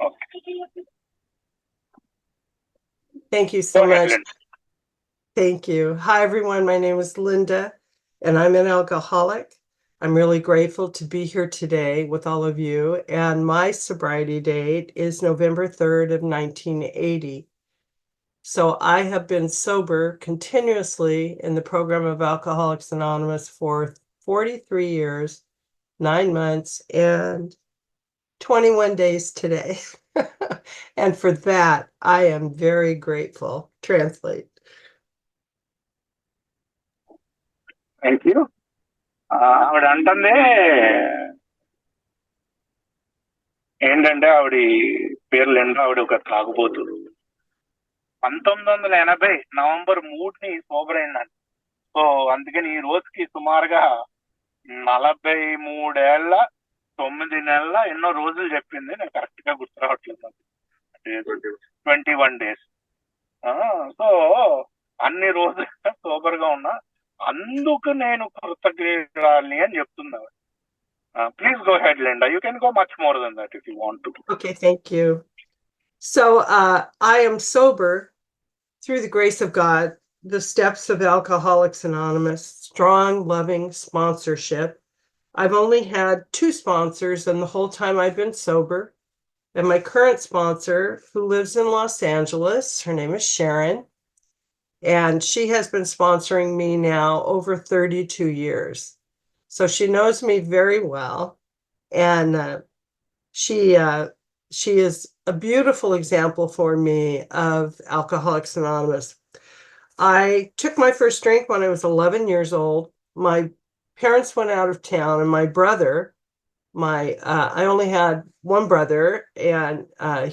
Okay. Thank you Go so ahead, much. Linda. Thank you. Hi, everyone. My name is Linda, and I'm an alcoholic. I'm really grateful to be here today with all of you. And my sobriety date is November 3rd of 1980. So I have been sober continuously in the program of Alcoholics Anonymous for 43 years, 9 months, and 21 days today. And for that, I am very grateful. Translate. Thank you. ఆవిడ అంటుంది ఏంటంటే ఆవిడ పేరు Linda, ఆవిడ ఒక తాగుబోతు. 1980 November 3ని sober అయిందండి. So అందుకని ఈ రోజుకి సుమారుగా 43 ఏళ్ల 9 నెలల ఎన్నో రోజులు చెప్పింది. నేను కరెక్ట్ గా గుర్తు రావట్లేదు. 21 days. సో అన్ని రోజులు సోబర్ గా ఉన్నా, అందుకు నేను కృతజ్ఞరాలి అని చెప్తున్నా. Please go ahead, Linda. You can go much more than that if you want to. Okay, thank you. So I am sober through the grace of God, the steps of Alcoholics Anonymous, strong, loving sponsorship. I've only had 2 sponsors in the whole time I've been sober. And my current sponsor, who lives in Los Angeles, her name is Sharon, and she has been sponsoring me now over 32 years. So she knows me very well. And she is a beautiful example for me of Alcoholics Anonymous. I took my first drink when I was 11 years old. My parents went out of town, and my brother, I only had one brother, and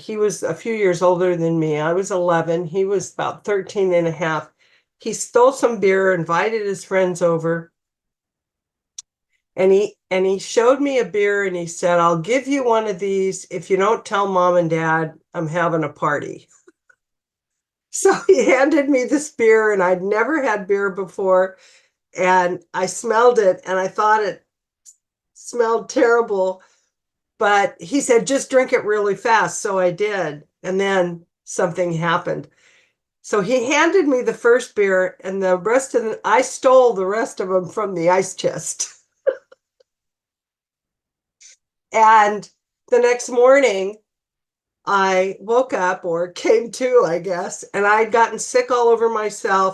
he was a few years older than me. I was 11. He was about 13 and a half. He stole some beer, invited his friends over, and he showed me a beer, and he said, "I'll give you one of these if you don't tell mom and dad I'm having a party." So he handed me this beer, and I'd never had beer before, and I smelled it, and I thought it smelled terrible, but he said, "Just drink it really fast." So I did, and then something happened. So he handed me the first beer, and the rest of I stole the rest of them from the ice chest. And the next morning, I woke up, or came to, I guess, and I'd gotten sick all over myself.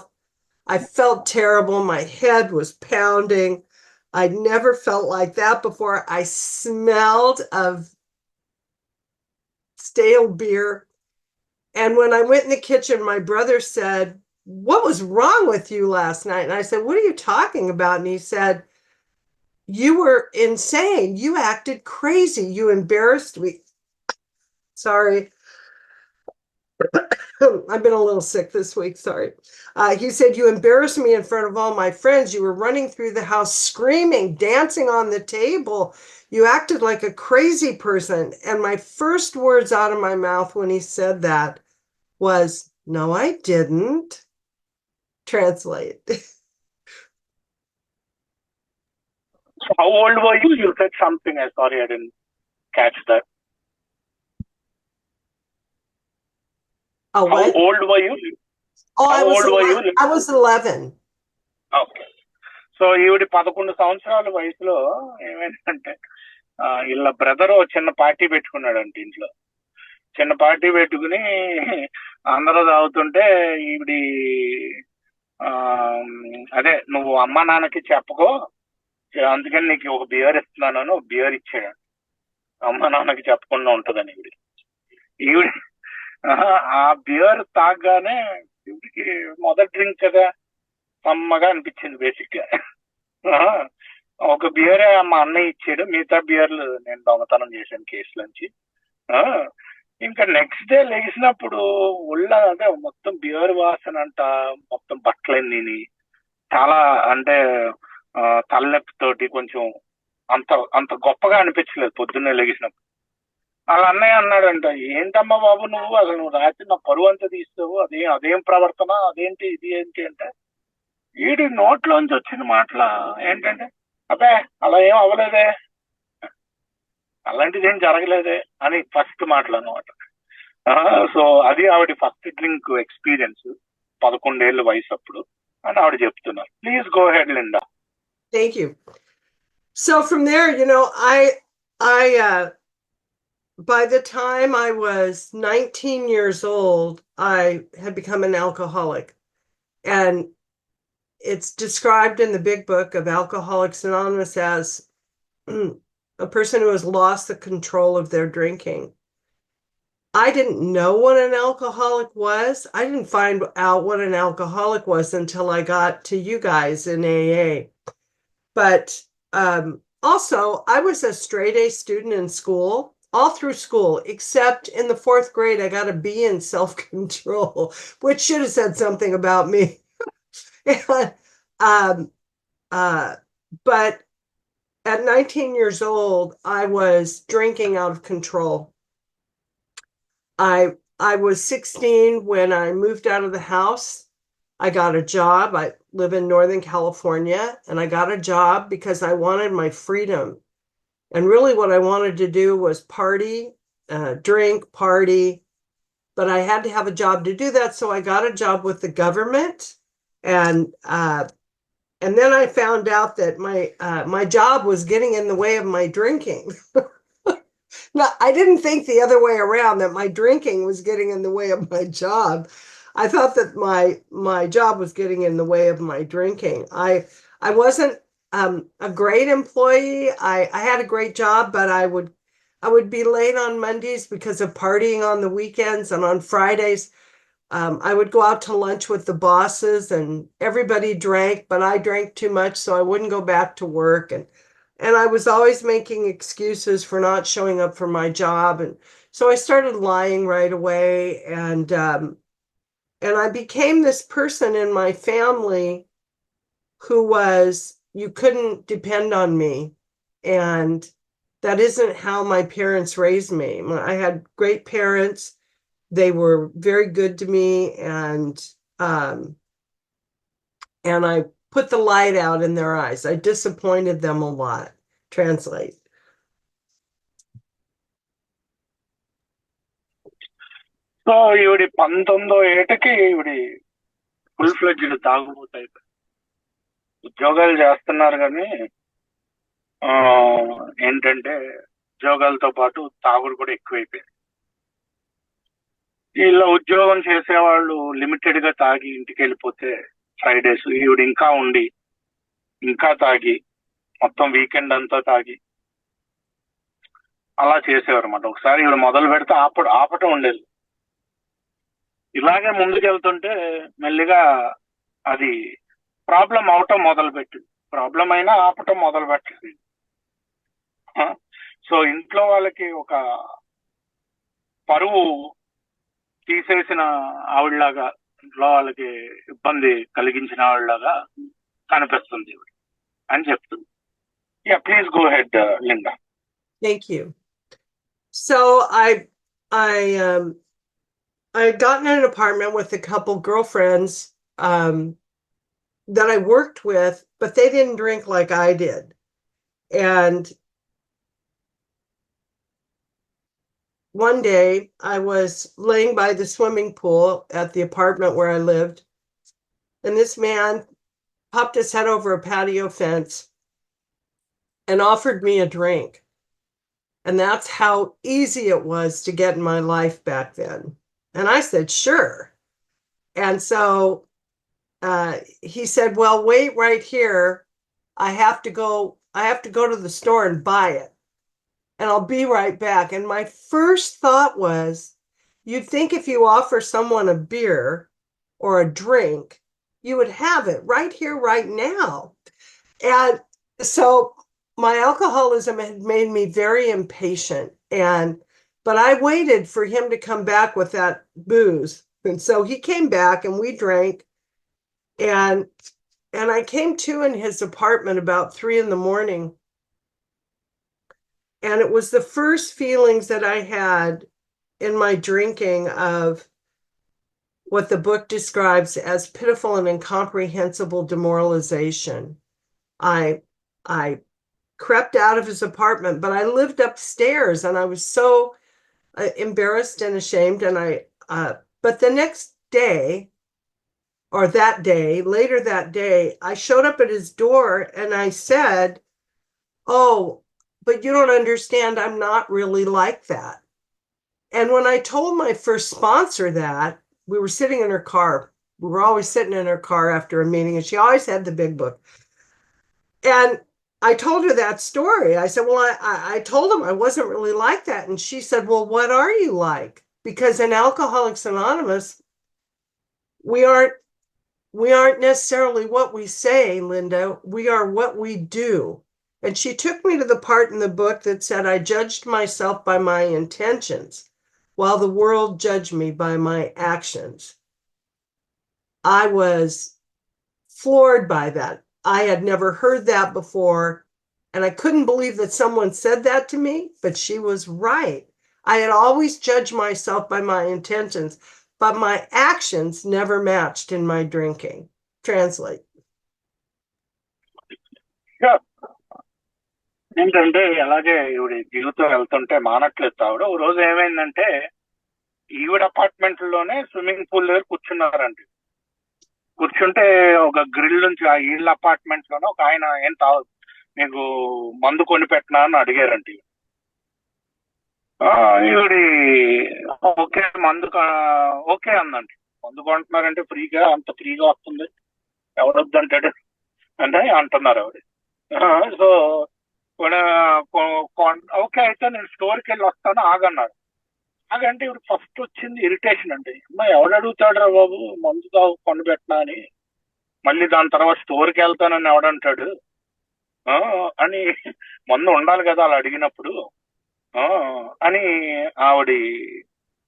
I felt terrible. My head was pounding. I'd never felt like that before. I smelled of stale beer. And when I went in the kitchen, my brother said, "What was wrong with you last night?" And I said, "What are you talking about?" And he said, "You were insane. You acted crazy. You embarrassed me." Sorry. I've been a little sick this week. Sorry. He said, "You embarrassed me in front of all my friends. You were running through the house screaming, dancing on the table. You acted like a crazy person." And my first words out of my mouth when he said that was, "No, I didn't." Translate. So how old were you? You said something. Sorry, I didn't catch that. Oh, How what? old were you? Oh, How old were you? I was 11. Okay. So ఈవిడ 11 సంవత్సరాల వయసులో ఏమైందంటే, వీళ్ళ brother చిన్న party పెట్టుకున్నాడంట ఇంట్లో. చిన్న party పెట్టుకుని అందరూ తాగుతుంటే ఈవిడి ఆ అదే, "నువ్వు అమ్మ నాన్నకి చెప్పుకో, అందుకని నీకు ఒక బియర్ ఇస్తున్నాను" అని ఒక బియర్ ఇచ్చాడు. అమ్మ నాన్నకి చెప్పకుండా ఉంటుందని ఈవిడ ఈవిడ ఆ బియర్ తాగగానే ఈవిడికి మొదటి డ్రింక్ కదా, సమ్మగా అనిపించింది బేసిక్ గా. ఒక బియరే మా అన్నయ్య ఇచ్చాడు, మిగతా బియర్లు నేను దొంగతనం చేశాను కేసులోంచి. ఇంకా నెక్స్ట్ డే లేచినప్పుడు అదే మొత్తం బియర్ వాసన అంట, మొత్తం బట్టలన్నీ చాలా, అంటే తలనొప్పితోటి కొంచెం అంత అంత గొప్పగా అనిపించలేదు పొద్దున్నే లేచినప్పుడు. వాళ్ళ అన్నయ్య అన్నాడంట, "ఏంటమ్మా బాబు నువ్వు, అసలు నువ్వు రాత్రి నా పరువు అంతా తీస్తావు, అదేం ప్రవర్తన, అదేంటి ఇది ఏంటి" అంటే, వీడి నోట్లోంచి వచ్చిన మాటల ఏంటంటే, "అబ్బే అలా ఏం అవ్వలేదే, అలాంటిది ఏం జరగలేదే అని ఫస్ట్ మాటలు అనమాట. సో అది ఆవిడ ఫస్ట్ డ్రింక్ ఎక్స్పీరియన్స్, 11 ఏళ్ళ వయసు అప్పుడు అని ఆవిడ చెప్తున్నారు. Please go head, Linda. Thank you. So from there, by the time I was 19 years old, I had become an alcoholic. And it's described in the big book of Alcoholics Anonymous as a person who has lost the control of their drinking. I didn't know what an alcoholic was. I didn't find out what an alcoholic was until I got to you guys in AA. But also, I was a straight A student in school, all through school, except in the 4th grade, I got a B in self-control, which should have said something about me. But at 19 years old, I was drinking out of control. I was 16 when I moved out of the house. I got a job. I live in Northern California, and I got a job because I wanted my freedom. And really what I wanted to do was party, drink, party, but I had to have a job to do that. So I got a job with the government, and then I found out that my job was getting in the way of my drinking. No, I didn't think the other way around, that my drinking was getting in the way of my job. I thought that my job was getting in the way of my drinking. I wasn't a great employee. I had a great job, but I would be late on Mondays because of partying on the weekends, and on Fridays I would go out to lunch with the bosses, and everybody drank, but I drank too much, so I wouldn't go back to work. And I was always making excuses for not showing up for my job. And so I started lying right away. And I became this person in my family who was, you couldn't depend on me. And that isn't how my parents raised me. I had great parents. They were very good to me. And I put the light out in their eyes. I disappointed them a lot. Translate. So ఈవిడి 19వ ఏటకి ఈవిడి full fledged తాగుబోతాయి. ఉద్యోగాలు చేస్తున్నారు కానీ ఏంటంటే ఉద్యోగాలతో పాటు తాగుడు కూడా ఎక్కువైపోయింది. ఇలా ఉద్యోగం చేసేవాళ్ళు లిమిటెడ్ గా తాగి ఇంటికి వెళ్ళిపోతే ఫ్రైడేస్ ఈవిడ ఇంకా ఉండి ఇంకా తాగి మొత్తం వీకెండ్ అంతా తాగి అలా చేసేవారు అన్నమాట. ఒకసారి ఈవిడ మొదలు పెడితే ఆపటం ఉండేది. ఇలాగే ముందుకెళ్తుంటే మెల్లిగా అది ప్రాబ్లం అవటం మొదలు పెట్టింది. ప్రాబ్లం అయినా ఆపటం మొదలు పెట్టింది. సో ఇంట్లో వాళ్ళకి ఒక పరువు తీసేసిన ఆవిడలాగా, ఇంట్లో వాళ్ళకి ఇబ్బంది కలిగించిన ఆవిడలాగా కనిపిస్తుంది అని చెప్తుంది. Yeah, please go head, Linda. Thank you. So I had gotten an apartment with a couple girlfriends that I worked with, but they didn't drink like I did. And one day I was laying by the swimming pool at the apartment where I lived, and this man popped his head over a patio fence and offered me a drink. And that's how easy it was to get in my life back then. And I said, sure. And so he said, well, wait right here. I have to go to the store and buy it. And I'll be right back. And my first thought was, you'd think if you offer someone a beer or a drink, you would have it right here, right now. And so my alcoholism had made me very impatient. But I waited for him to come back with that booze. And so he came back and we drank. And I came to in his apartment about 3 a.m. And it was the first feelings that I had in my drinking of what the book describes as pitiful and incomprehensible demoralization. I crept out of his apartment, but I lived upstairs and I was so embarrassed and ashamed. But the next day, or that day, later that day, I showed up at his door and I said, "Oh, but you don't understand. I'm not really like that." And when I told my first sponsor that, we were sitting in her car. We were always sitting in her car after a meeting, and she always had the big book. And I told her that story. I said, "Well, I told him I wasn't really like that." And she said, "Well, what are you like?" Because in Alcoholics Anonymous, we aren't necessarily what we say, Linda. We are what we do. And she took me to the part in the book that said, "I judged myself by my intentions, while the world judged me by my actions." I was floored by that. I had never heard that before, and I couldn't believe that someone said that to me, but she was right. I had always judged myself by my intentions, but my actions never matched in my drinking. Translate. ఏంటంటే అలాగే ఈవిడ జీవితం వెళ్తుంటే మానట్లేదు తావిడ. ఓ రోజు ఏమైందంటే ఈవిడ apartment లోనే swimming pool దగ్గర కూర్చున్నారండి. కూర్చుంటే ఒక గ్రిల్ నుంచి ఆ వీళ్ళ అపార్ట్మెంట్ లోనే ఒక ఆయన, ఏం తావు నీకు మందు కొని పెట్టినా అని అడిగారండి. ఈవిడి ఓకే మందు ఓకే అందండి. మందు కొంటున్నారంటే ఫ్రీగా, అంత ఫ్రీగా వస్తుంది, ఎవడొద్దంటాడు అంటే అంటున్నారు ఆవిడ. సో ఓకే అయితే నేను స్టోర్కి వెళ్ళి వస్తాను ఆగన్నాడు. ఆగంటే ఇప్పుడు ఫస్ట్ వచ్చింది ఇరిటేషన్ అండి. అమ్మా ఎవడు అడుగుతాడు రా బాబు మందు కొని పెట్టినా అని, మళ్ళీ దాని తర్వాత స్టోర్కి వెళ్తానని ఎవడంటాడు అని, మందు ఉండాలి కదా అలా అడిగినప్పుడు అని ఆవిడ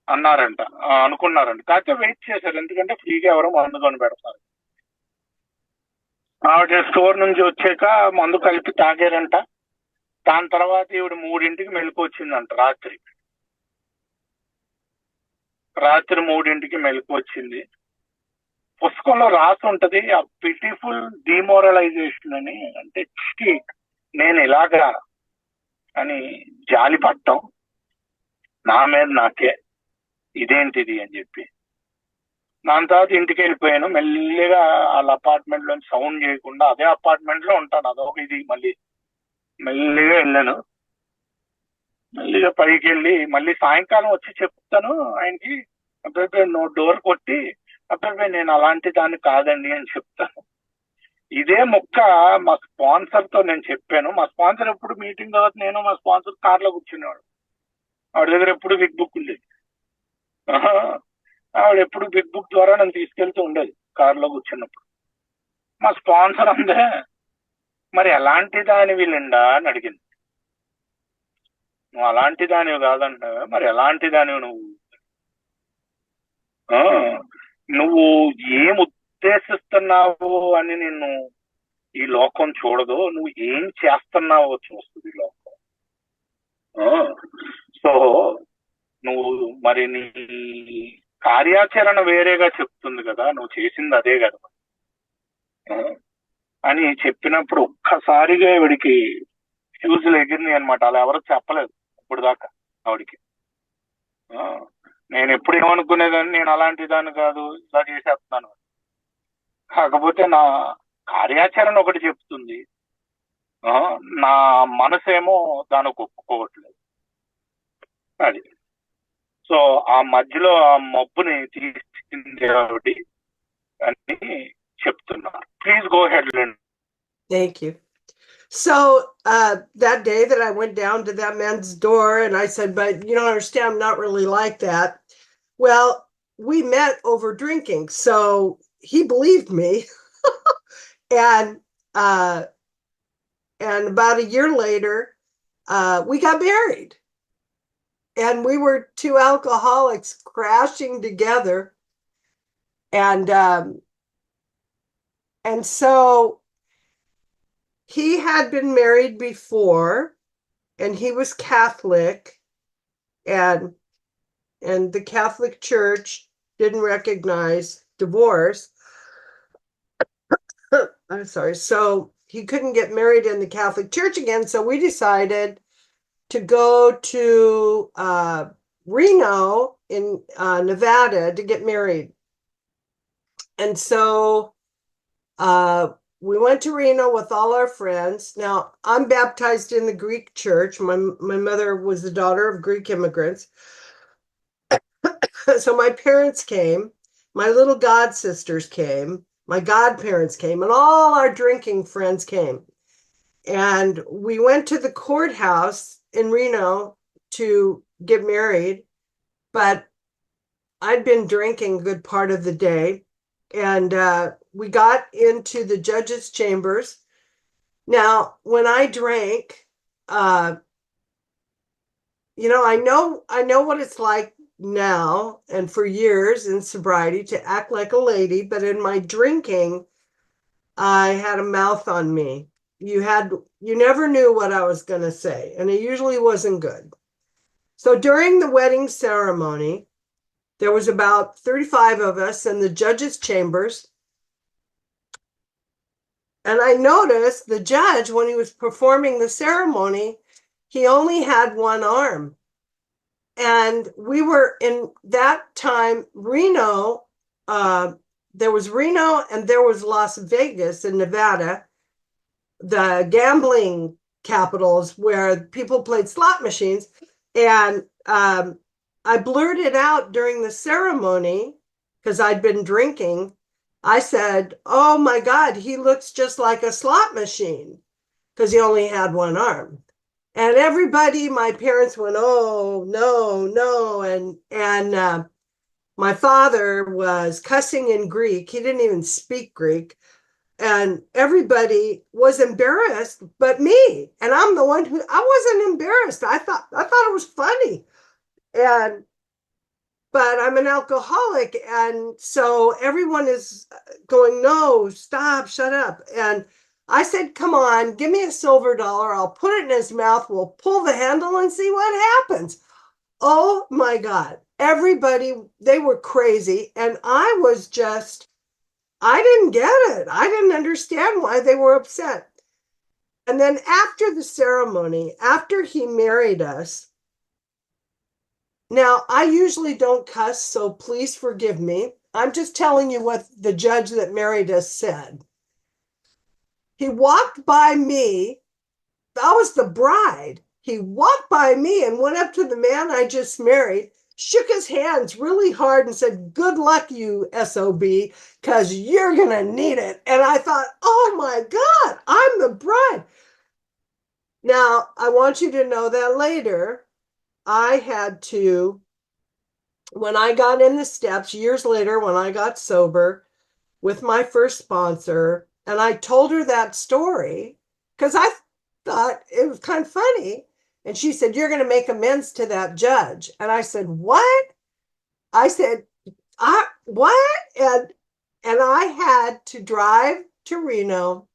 అన్నారంట, అనుకున్నారంట. కాకపోతే వెయిట్ చేశారు, ఎందుకంటే ఫ్రీగా ఎవరో మందు కొని పెడతారు. ఆవిడ స్టోర్ నుంచి వచ్చాక మందు కలిపి తాగారంట. దాని తర్వాత ఈవిడ 3ంటికి మెలకు వచ్చిందంట. రాత్రి 3ంటికి మెలకు వచ్చింది. పుస్తకంలో రాసి ఉంటది ఆ పిటిఫుల్ డిమోరలైజేషన్ అని. అంటే నేను ఇలాగా అని జాలి పడటం, నా మీద నాకే ఇదేంటిది అని చెప్పి. దాని తర్వాత ఇంటికి వెళ్ళిపోయాను. మెల్లిగా వాళ్ళ అపార్ట్మెంట్ లో సౌండ్ చేయకుండా అదే అపార్ట్మెంట్ లో ఉంటాను, అదొక ఇది. మళ్ళీ మెల్లిగా వెళ్ళాను. మెల్లిగా పైకి వెళ్ళి మళ్ళీ సాయంకాలం వచ్చి చెప్తాను ఆయనకి, అబ్బాయి నువ్వు డోర్ కొట్టి, అబ్బాయి నేను అలాంటి దాన్ని కాదండి అని చెప్తాను. ఇదే ముక్క మా స్పాన్సర్ తో నేను చెప్పాను. మా స్పాన్సర్ ఎప్పుడు మీటింగ్ తర్వాత నేను మా స్పాన్సర్ కార్ లో కూర్చునేవాడు. ఆవిడ దగ్గర ఎప్పుడు బిగ్ బుక్ ఉండేది. ఆవిడ ఎప్పుడు బిగ్ బుక్ ద్వారా నన్ను తీసుకెళ్తూ ఉండేది కార్ లో కూర్చున్నప్పుడు. మా స్పాన్సర్ అందే, మరి ఎలాంటి దానివి లిండా అని అడిగింది. నువ్వు అలాంటి దానివి కాదంట, మరి ఎలాంటి దానివి నువ్వు ఏం ఉద్దేశిస్తున్నావు అని నిన్ను ఈ లోకం చూడదు, నువ్వు ఏం చేస్తున్నావో చూస్తుంది ఈ లోకం. సో నువ్వు మరి నీ కార్యాచరణ వేరేగా చెప్తుంది కదా, నువ్వు చేసింది అదే కదా అని చెప్పినప్పుడు ఒక్కసారిగా ఆవిడికి ఫ్యూజులు ఎగిరినాయి అనమాట. అలా ఎవరు చెప్పలేదు ఇప్పుడు దాకా ఆవిడికి. నేను ఎప్పుడు ఏమనుకునేదాన్ని, నేను అలాంటి దాన్ని కాదు, ఇలా చేసేస్తున్నాను. కాకపోతే నా కార్యాచరణ ఒకటి చెప్తుంది, నా మనసేమో దానికి ఒప్పుకోవట్లేదు. అది సో ఆ మధ్యలో ఆ మబ్బుని తీసుకుంది ఆవిడ అని చెప్తున్నారు. Please go head. Thank you. So that day that I went down to that man's door and I said, "But you don't understand, I'm not really like that." Well, we met over drinking, so he believed me. and about a year later, we got married. And we were two alcoholics crashing together. And so he had been married before, and he was Catholic, and the Catholic Church didn't recognize divorce. I'm sorry. So he couldn't get married in the Catholic Church again. So we decided to go to Reno in Nevada to get married. And so we went to Reno with all our friends. Now, I'm baptized in the Greek church. My mother was the daughter of Greek immigrants. So my parents came, my little god sisters came, my godparents came, and all our drinking friends came. And we went to the courthouse in Reno to get married, but I'd been drinking a good part of the day. And we got into the judge's chambers. Now, when I drank, I know what it's like now and for years in sobriety to act like a lady, but in my drinking, I had a mouth on me. You never knew what I was going to say, and it usually wasn't good. So during the wedding ceremony, there was about 35 of us in the judge's chambers. And I noticed the judge, when he was performing the ceremony, he only had one arm. And we were in that time, Reno, there was Reno and there was Las Vegas in Nevada, the gambling capitals where people played slot machines. And I blurted out during the ceremony, because I'd been drinking, I said, "Oh my God, he looks just like a slot machine," because he only had one arm. And everybody, my parents went, "Oh, no, no." And my father was cussing in Greek. He didn't even speak Greek. And everybody was embarrassed but me. And I'm the one I wasn't embarrassed. I thought it was funny. But I'm an alcoholic. And so everyone is going, "No, stop, shut up." And I said, "Come on, give me a silver dollar. I'll put it in his mouth. We'll pull the handle and see what happens." Oh my God. Everybody, they were crazy. And I didn't get it. I didn't understand why they were upset. And then after the ceremony, after he married us, now I usually don't cuss, so please forgive me. I'm just telling you what the judge that married us said. He walked by me. I was the bride. He walked by me and went up to the man I just married, shook his hands really hard and said, "Good luck, you SOB, because you're going to need it." And I thought, oh my God, I'm the bride. Now, I want you to know that later, I had to, when I got in the steps years later, when I got sober with my first sponsor, and I told her that story because I thought it was kind of funny. And she said, "You're going to make amends to that judge." And I said, "What?" I said, what? And I had to drive to Reno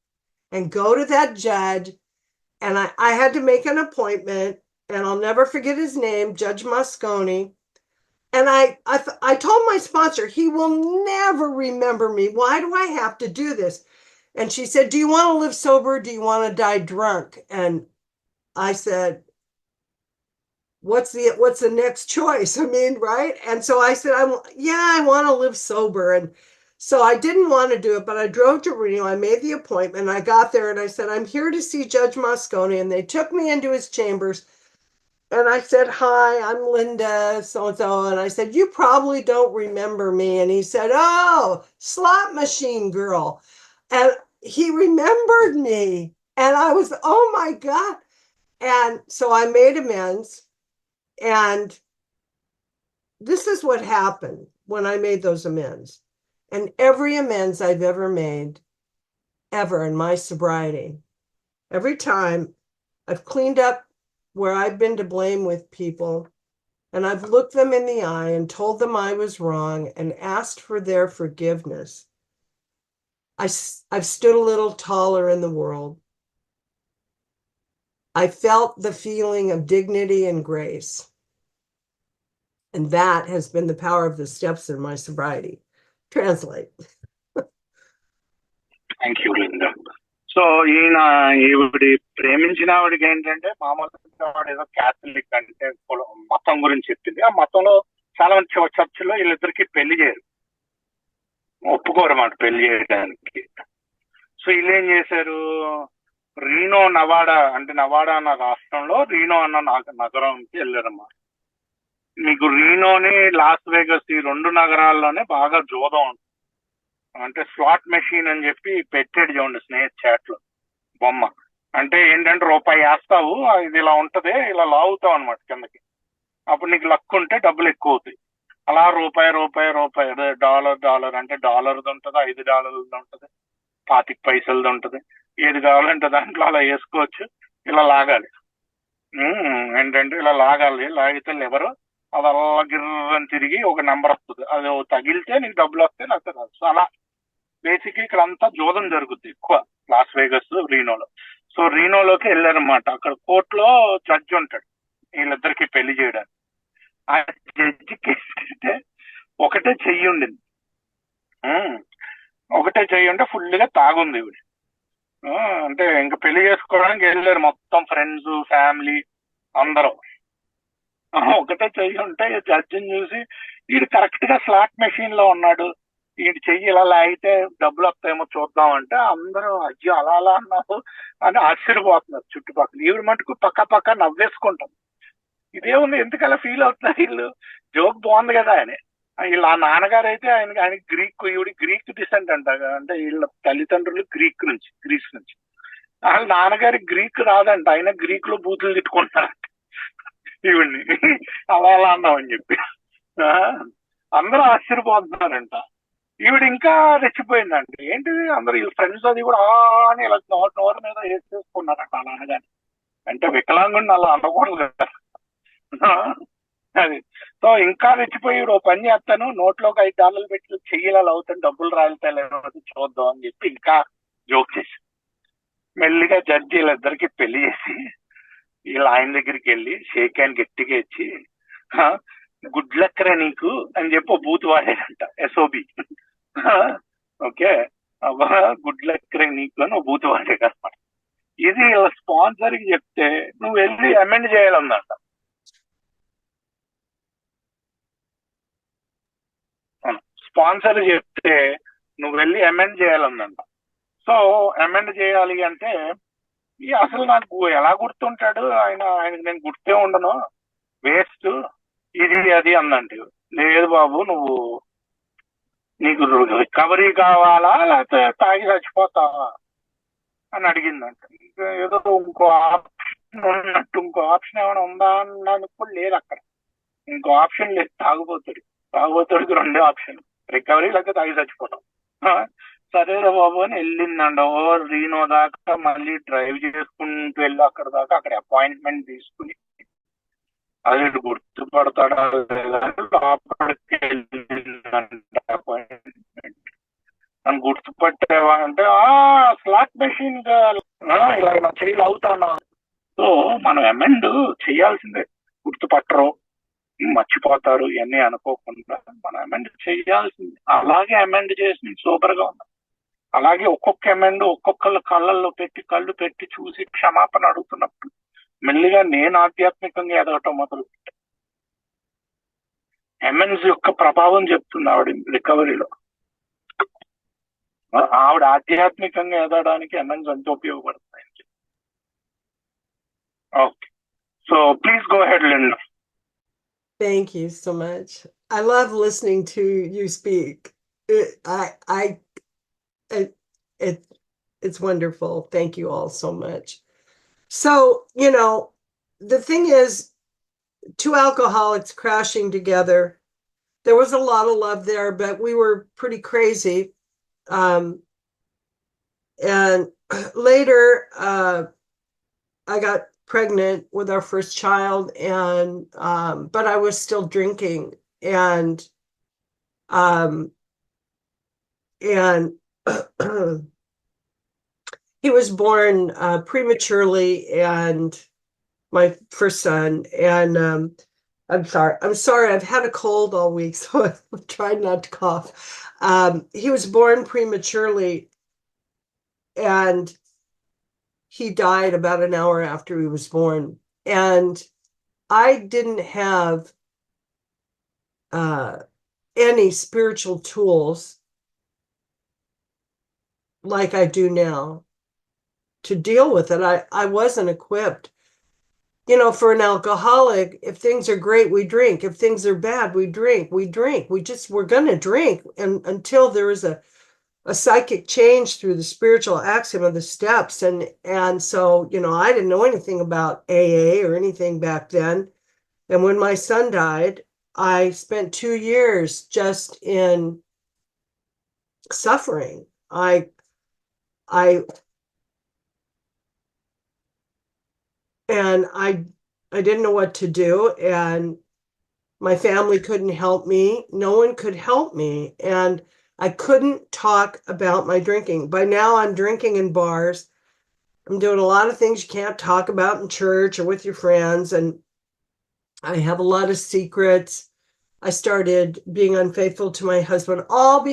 and go to that judge. And I had to make an appointment, and I'll never forget his name, Judge Moscone. And I told my sponsor, he will never remember me. Why do I have to do this? And she said, "Do you want to live sober? Do you want to die drunk?" And I said, what's the next choice? I mean, right? And so I said, I want to live sober. And so I didn't want to do it, but I drove to Reno. I made the appointment. I got there and I said, "I'm here to see Judge Moscone." And they took me into his chambers. And I said, "Hi, I'm Linda, so-and-so." And I said, "You probably don't remember me." And he said, "Oh, slot machine girl." And he remembered me. And I was, oh my God. And so I made amends. And this is what happened when I made those amends. And every amends I've ever made, ever in my sobriety, every time I've cleaned up where I've been to blame with people, and I've looked them in the eye and told them I was wrong and asked for their forgiveness. I've stood a little taller in the world. I felt the feeling of dignity and grace. And that has been the power of the steps in my sobriety. Translate. Thank you, Linda. So ఈవిడి ప్రేమించిన ఆవిడకి ఏంటంటే మామూలుగా ఆవిడ ఏదో Catholic అంటే మతం గురించి చెప్పింది. ఆ మతంలో చాలా మంది చర్చిలో వీళ్ళిద్దరికి పెళ్లి చేయరు, ఒప్పుకోరు అన్నమాట పెళ్లి చేయడానికి. సో వీళ్ళు ఏం చేశారు, రీనో నవాడా అంటే నవాడా అన్న రాష్ట్రంలో రీనో అన్న నగరంకి వెళ్ళారమ్మా. మీకు రీనోని లాస్ వేగస్ ఈ రెండు నగరాల్లోనే బాగా జోదం ఉంటుంది. అంటే స్లాట్ మెషిన్ అని చెప్పి పెట్టాడు చూడండి స్నేహ్ చాట్ లో బొమ్మ. అంటే ఏంటంటే రూపాయి వేస్తావు, ఇది ఇలా ఉంటది, ఇలా లాగుతావు అనమాట కిందకి. అప్పుడు నీకు లక్ ఉంటే డబ్బులు ఎక్కువ అవుతాయి. అలా రూపాయి రూపాయి రూపాయి, అదే డాలర్ అంటే డాలర్ది ఉంటుంది, $5 ఉంటుంది, 25 పైసలది ఉంటుంది, ఏది కావాలంటే దాంట్లో అలా వేసుకోవచ్చు. ఇలా లాగాలి, ఏంటంటే ఇలా లాగాలి, లాగితే లెవరు అది అలా గిర్రని తిరిగి ఒక నెంబర్ వస్తుంది. అది తగిలితే నీకు డబ్బులు వస్తాయి, లేకపోతే రాదు. సో అలా బేసిక్ ఇక్కడ అంతా జోదం జరుగుద్ది ఎక్కువ లాస్ వేగస్ రీనోలో. సో రీనోలోకి వెళ్ళారనమాట. అక్కడ కోర్టులో జడ్జి ఉంటాడు వీళ్ళిద్దరికి పెళ్లి చేయడానికి. ఆ జడ్జికి ఏంటంటే ఒకటే చెయ్యి ఉండింది, ఒకటే చెయ్యి ఉంటే ఫుల్ గా తాగుంది ఇవిడ. అంటే ఇంకా పెళ్లి చేసుకోవడానికి వెళ్ళారు మొత్తం ఫ్రెండ్స్ ఫ్యామిలీ అందరూ. ఒకటే చెయ్యి ఉంటే జడ్జిని చూసి వీడు కరెక్ట్ గా స్లాట్ మెషిన్ లో ఉన్నాడు, వీడి చెయ్యి ఇలా లాగితే డబ్బులు వస్తాయేమో చూద్దాం అంటే అందరూ అయ్యో అలా అలా అన్నారు అని ఆశ్చర్యపోతున్నారు చుట్టుపక్కల. ఈవిడ మటుకు పక్క నవ్వేసుకుంటాం. ఇదేముంది ఎందుకు అలా ఫీల్ అవుతున్నారు వీళ్ళు, జోక్ బాగుంది కదా అని. వీళ్ళ ఆ నాన్నగారు అయితే ఆయన గ్రీక్, ఈవిడ గ్రీక్ డిసెంట్ అంట. అంటే వీళ్ళ తల్లిదండ్రులు గ్రీస్ నుంచి. వాళ్ళ నాన్నగారి గ్రీక్ రాదంట, ఆయన గ్రీక్ లో బూతులు తిట్టుకుంటారంట ఈవిడ్ని అలా అలా అన్నామని చెప్పి. అందరూ ఆశ్చర్యపోతున్నారంట. ఈవిడ ఇంకా రెచ్చిపోయిందండి. ఏంటిది అందరూ వీళ్ళ ఫ్రెండ్స్ అది కూడా అని ఇలా నోరు మీద వేసేసుకున్నారంట ఆ నాన్నగారిని. అంటే వికలాంగుడిని అలా అనకూడదు కదా అది. సో ఇంకా రెచ్చిపోయి ఓ పని చేస్తాను, నోట్లోకి $5 పెట్టి చెయ్యిలా అవుతాను, డబ్బులు రాలితాలేమో చూద్దాం అని చెప్పి ఇంకా జోక్ చేసి మెల్లిగా జడ్జి వీళ్ళిద్దరికి పెళ్లి చేసి వీళ్ళ ఆయన దగ్గరికి వెళ్ళి షేక్ హ్యాండ్ గట్టిగా ఇచ్చి గుడ్ లక్ రా నీకు అని చెప్పి బూత్ వాడేదంట, SOB. ఓకే, గుడ్ లక్ రా నీకు అని బూత్ వాడేది అనమాట. ఇది స్పాన్సర్ కి చెప్తే నువ్వు వెళ్ళి అమెండ్ చేయాలన్నమాట. స్పాన్సర్ చెప్తే నువ్వు వెళ్ళి అమెండ్ చేయాలన్నమాట. సో అమెండ్ చేయాలి అంటే అసలు నాకు ఎలా గుర్తుంటాడు ఆయనకి నేను గుర్తే ఉండను, వేస్ట్ ఇది అది అందంటే. లేదు బాబు, నీకు రికవరీ కావాలా లేకపోతే తాగి చచ్చిపోతావా అని అడిగిందంట. ఏదో ఇంకో ఆప్షన్ ఉన్నట్టు, ఇంకో ఆప్షన్ ఏమైనా ఉందా అన్నానికి కూడా లేదు అక్కడ. ఇంకో ఆప్షన్ లేదు, తాగుబోతుడికి 2 ఆప్షన్, రికవరీ లేకపోతే తాగి చచ్చిపోతాం. సరేరా బాబు అని వెళ్ళిందంట. రీనో దాకా మళ్ళీ డ్రైవ్ చేసుకుంటూ వెళ్ళి అక్కడ దాకా అక్కడ అపాయింట్మెంట్ తీసుకుని అది గుర్తుపడతాడా లోపలికి వెళ్ళిందంట. అపాయింట్మెంట్ నన్ను గుర్తుపట్టేవా అంటే స్లాట్ మెషిన్ గా ఇలా చేయలు అవుతానా. సో మనం అమెండ్ చేయాల్సిందే, గుర్తుపట్టరు మర్చిపోతారు ఇవన్నీ అనుకోకుండా మనం అమెండ్ చేయాల్సింది. అలాగే అమెండ్ చేసి సూపర్ గా ఉన్నాం. అలాగే ఒక్కొక్క అమెండ్ ఒక్కొక్కళ్ళ కళ్ళు పెట్టి చూసి క్షమాపణ అడుగుతున్నప్పుడు మెల్లిగా నేను ఆధ్యాత్మికంగా ఎదగటం మొదలు పెట్టాను. అమెండ్స్ యొక్క ప్రభావం చెప్తుంది ఆవిడ రికవరీలో. ఆవిడ ఆధ్యాత్మికంగా ఎదగడానికి అమెండ్స్ ఎంతో ఉపయోగపడతాయి. Okay, so please go head Linda. Thank you so much. I love listening to you speak. It's wonderful. Thank you all so much. So, the thing is, 2 alcoholics crashing together. There was a lot of love there, but we were pretty crazy. And later, I got pregnant with our first child, and but I was still drinking, and he was born prematurely, and my first son, and I'm sorry, I've had a cold all week, so I'm trying not to cough. He was born prematurely, and he died about an hour after he was born. And I didn't have any spiritual tools like I do now to deal with it. I wasn't equipped. You know, for an alcoholic, if things are great, we drink. If things are bad, we drink. We're going to drink. And until there is a psychic change through the spiritual axiom of the steps. And so, you know, I didn't know anything about AA or anything back then. And when my son died, I spent 2 years just in suffering. I and I didn't know what to do, and my family couldn't help me. No one could help me, and I couldn't talk about my drinking. By now I'm drinking in bars. I'm doing a lot of things you can't talk about in church or with your friends, and I have a lot of secrets. I started being unfaithful to my husband, all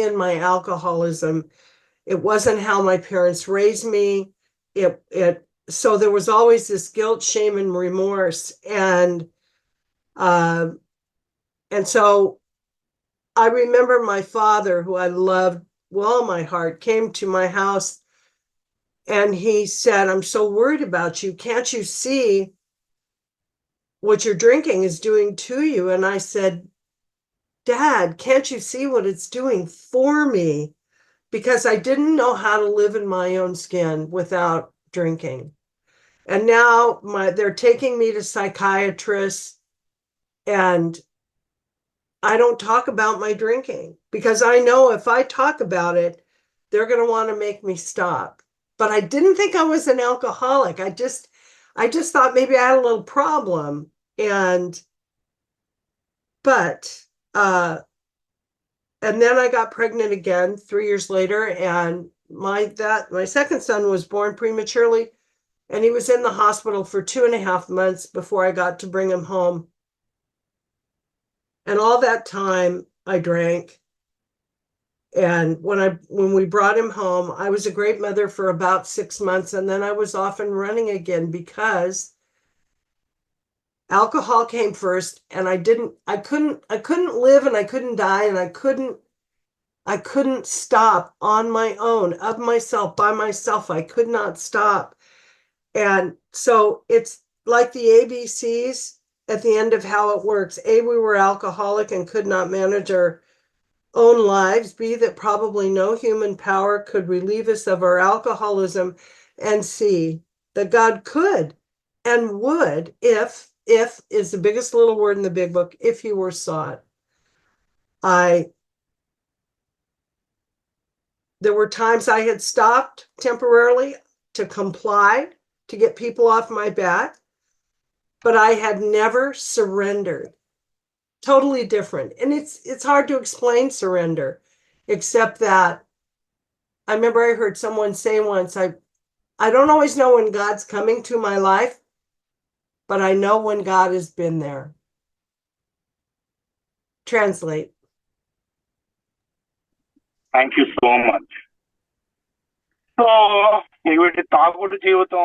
in my alcoholism. It wasn't how my parents raised me. So there was always this guilt, shame, and remorse. Uh, and so I remember my father, who I loved with all my heart, came to my house and he said, "I'm so worried about you. Can't you see what your drinking is doing to you?" And I said, "Dad, can't you see what it's doing for me?" Because I didn't know how to live in my own skin without drinking. And now they're taking me to psychiatrists, and I don't talk about my drinking because I know if I talk about it, they're going to want to make me stop. But I didn't think I was an alcoholic. I just thought maybe I had a little problem. But and then I got pregnant again 3 years later, and my second son was born prematurely, and he was in the hospital for 2.5 months before I got to bring him home. And all that time I drank. And when we brought him home, I was a great mother for about 6 months, and then I was off and running again because alcohol came first, and I couldn't live, and I couldn't die, and I couldn't stop on my own, of myself, by myself. I could not stop. And so it's like the ABCs at the end of how it works. A, we were alcoholic and could not manage our own lives. B, that probably no human power could relieve us of our alcoholism. And C, that God could and would, if is the biggest little word in the big book, if he were sought. There were times I had stopped temporarily to comply, to get people off my back, but I had never surrendered. Totally different. And it's hard to explain surrender, except that I remember I heard someone say once, I don't always know when God's coming to my life, but I know when God has been there. Translate. Thank you so much. So ఈవిడ తాగుడు జీవితం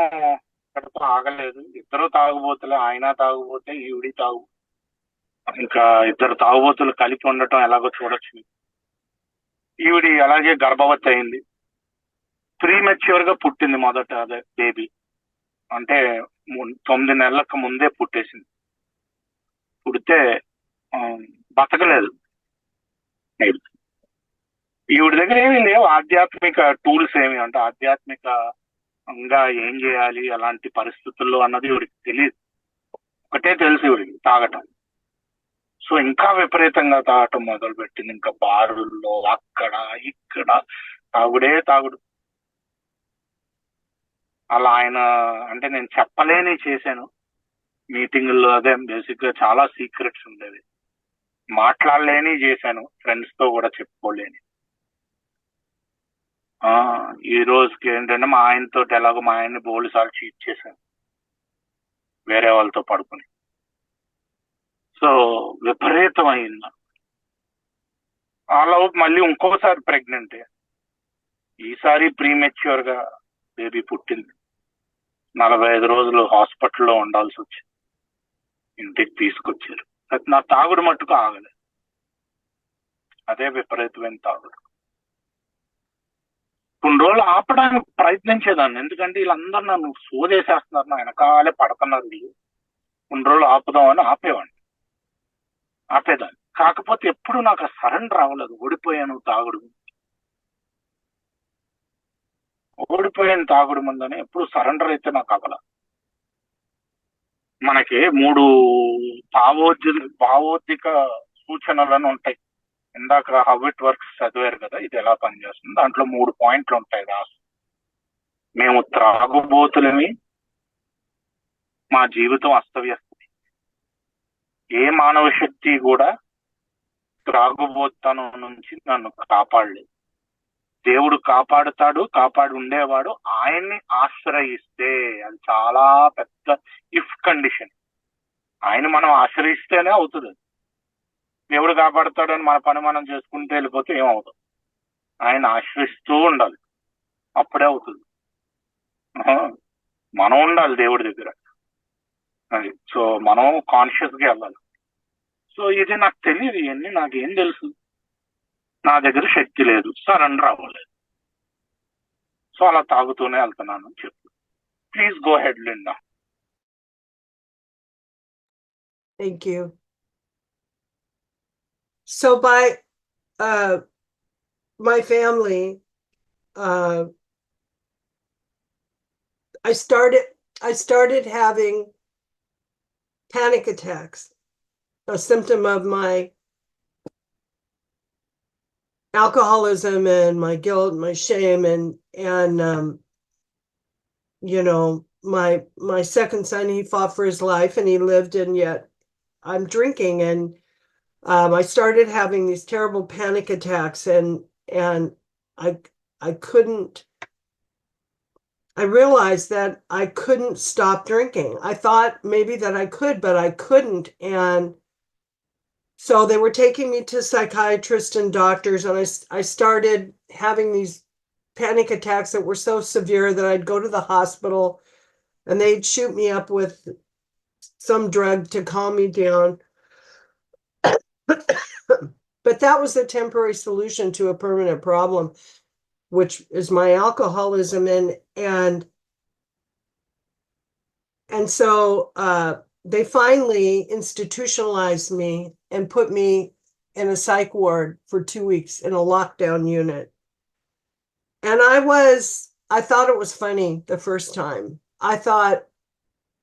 అక్కడితో ఆగలేదు. ఇద్దరు తాగుబోతులు, ఆయన తాగుబోతే ఈవిడి తాగు, ఇంకా ఇద్దరు తాగుబోతులు కలిపి ఉండటం ఎలాగో చూడొచ్చు. ఈవిడి అలాగే గర్భవతి అయింది. ప్రీమెచ్యూర్ గా పుట్టింది మొదట అదే బేబీ. అంటే 9 నెలలకు ముందే పుట్టేసింది. పుడితే బతకలేదు. ఈవిడ దగ్గర ఏమీ లేవు ఆధ్యాత్మిక టూల్స్, ఏమి అంటే ఆధ్యాత్మికంగా ఏం చేయాలి అలాంటి పరిస్థితుల్లో అన్నది ఈవిడికి తెలియదు. ఒకటే తెలుసు ఈవిడికి, తాగటం. సో ఇంకా విపరీతంగా తాగటం మొదలు పెట్టింది. ఇంకా బారుల్లో అక్కడ ఇక్కడ తాగుడు. అలా ఆయన అంటే నేను చెప్పలేని చేశాను మీటింగుల్లో. అదే బేసిక్ గా చాలా సీక్రెట్స్ ఉండేవి, మాట్లాడలేని చేశాను, ఫ్రెండ్స్ తో కూడా చెప్పుకోలేని. ఈ రోజుకి ఏంటంటే మా ఆయనతో ఎలాగో మా ఆయన్ని బోల్డ్ సార్లు చీట్ చేశాను వేరే వాళ్ళతో పడుకుని. సో విపరీతం అయింది. అలా మళ్ళీ ఇంకోసారి ప్రెగ్నెంట్, ఈసారి ప్రీమెచ్యూర్ గా బేబీ పుట్టింది. 45 రోజులు హాస్పిటల్లో ఉండాల్సి వచ్చింది. ఇంటికి తీసుకొచ్చారు. అయితే నా తాగుడు మట్టుకు ఆగలేదు. అదే విపరీతమైన తాగుడు. కొన్ని రోజులు ఆపడానికి ప్రయత్నించేదాన్ని, ఎందుకంటే వీళ్ళందరూ నన్ను సోదేసేస్తున్నారు, నా వెనకాలే పడుతున్నారు వీళ్ళు. కొన్ని రోజులు ఆపుదామని ఆపేదాన్ని. కాకపోతే ఎప్పుడు నాకు సరెండర్ అవ్వలేదు. ఓడిపోయాను తాగుడు ముందని ఎప్పుడు సరెండర్ అయితే నాకు అవ్వల. మనకి 3 భావోద్విక సూచనలను ఉంటాయి. ఇందాక హౌ ఇట్ వర్క్స్ చదివారు కదా, ఇది ఎలా పనిచేస్తుంది. దాంట్లో 3 పాయింట్లు ఉంటాయి రాసు. మేము త్రాగుబోతులమి, మా జీవితం అస్తవ్యస్తం. ఏ మానవ శక్తి కూడా త్రాగుబోతనం నుంచి నన్ను కాపాడలేదు. దేవుడు కాపాడుతాడు, కాపాడు ఉండేవాడు. ఆయన్ని ఆశ్రయిస్తే, అది చాలా పెద్ద ఇఫ్ కండిషన్. ఆయన మనం ఆశ్రయిస్తేనే అవుతుంది. దేవుడు కాపాడుతాడని మన పని మనం చేసుకుంటూ వెళ్ళిపోతే ఏమవుతుంది? ఆయన ఆశ్రయిస్తూ ఉండాలి, అప్పుడే అవుతుంది. మనం ఉండాలి దేవుడి దగ్గర. అది సో మనం కాన్షియస్ గా వెళ్ళాలి. సో ఇది నాకు తెలియదు, ఇవన్నీ నాకేం తెలుసు. నా దగ్గర శక్తి లేదు, సరెండర్ అవ్వలేదు. సో అలా తాగుతూనే వెళ్తున్నాను అని చెప్పు. Please go head, Linda. Thank you. So by my family, I started having panic attacks, a symptom of my alcoholism and my guilt, my shame, and you know, my second son, he fought for his life and he lived, and yet I'm drinking, and I started having these terrible panic attacks, and I couldn't. I realized that I couldn't stop drinking. I thought maybe that I could, but I couldn't, and so they were taking me to psychiatrists and doctors, and I started having these panic attacks that were so severe that I'd go to the hospital and they'd shoot me up with some drug to calm me down. But that was a temporary solution to a permanent problem, which is my alcoholism. And so they finally institutionalized me and put me in a psych ward for 2 weeks in a lockdown unit. And I thought it was funny the first time. I thought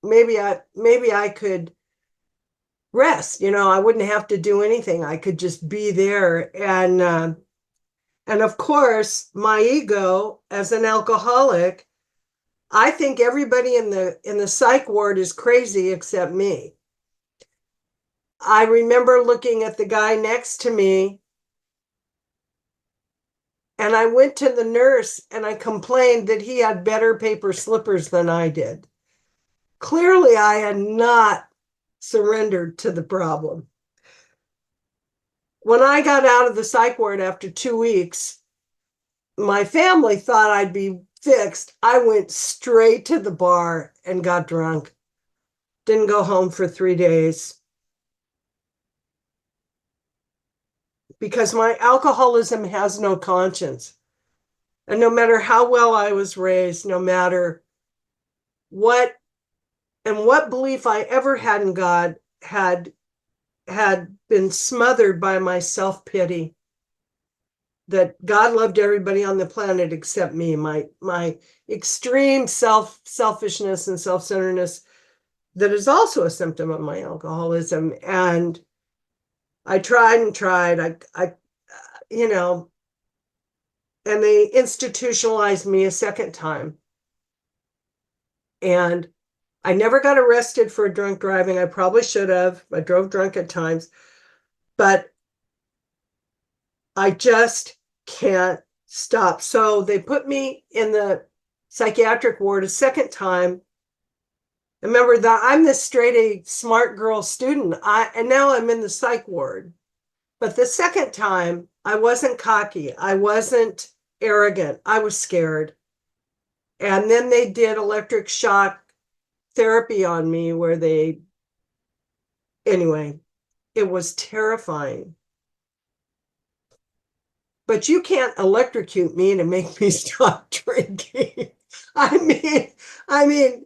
maybe I could rest, you know, I wouldn't have to do anything. I could just be there. And of course, my ego as an alcoholic, I think everybody in the psych ward is crazy except me. I remember looking at the guy next to me, and I went to the nurse and I complained that he had better paper slippers than I did. Clearly, I had not surrendered to the problem. When I got out of the psych ward after 2 weeks, my family thought I'd be fixed. I went straight to the bar and got drunk. Didn't go home for 3 days. Because my alcoholism has no conscience. And no matter how well I was raised, no matter what belief I ever had in God had been smothered by my self-pity, that God loved everybody on the planet except me, my extreme selfishness and self-centeredness that is also a symptom of my alcoholism. And I tried, I you know, and they institutionalized me a second time. And I never got arrested for drunk driving. I probably should have. I drove drunk at times, but I just can't stop. So they put me in the psychiatric ward a second time. Remember that I'm this straight A smart girl student. And now I'm in the psych ward. But the second time, I wasn't cocky. I wasn't arrogant. I was scared. And then they did electric shock therapy on me where anyway, it was terrifying. But you can't electrocute me to make me stop drinking. I mean,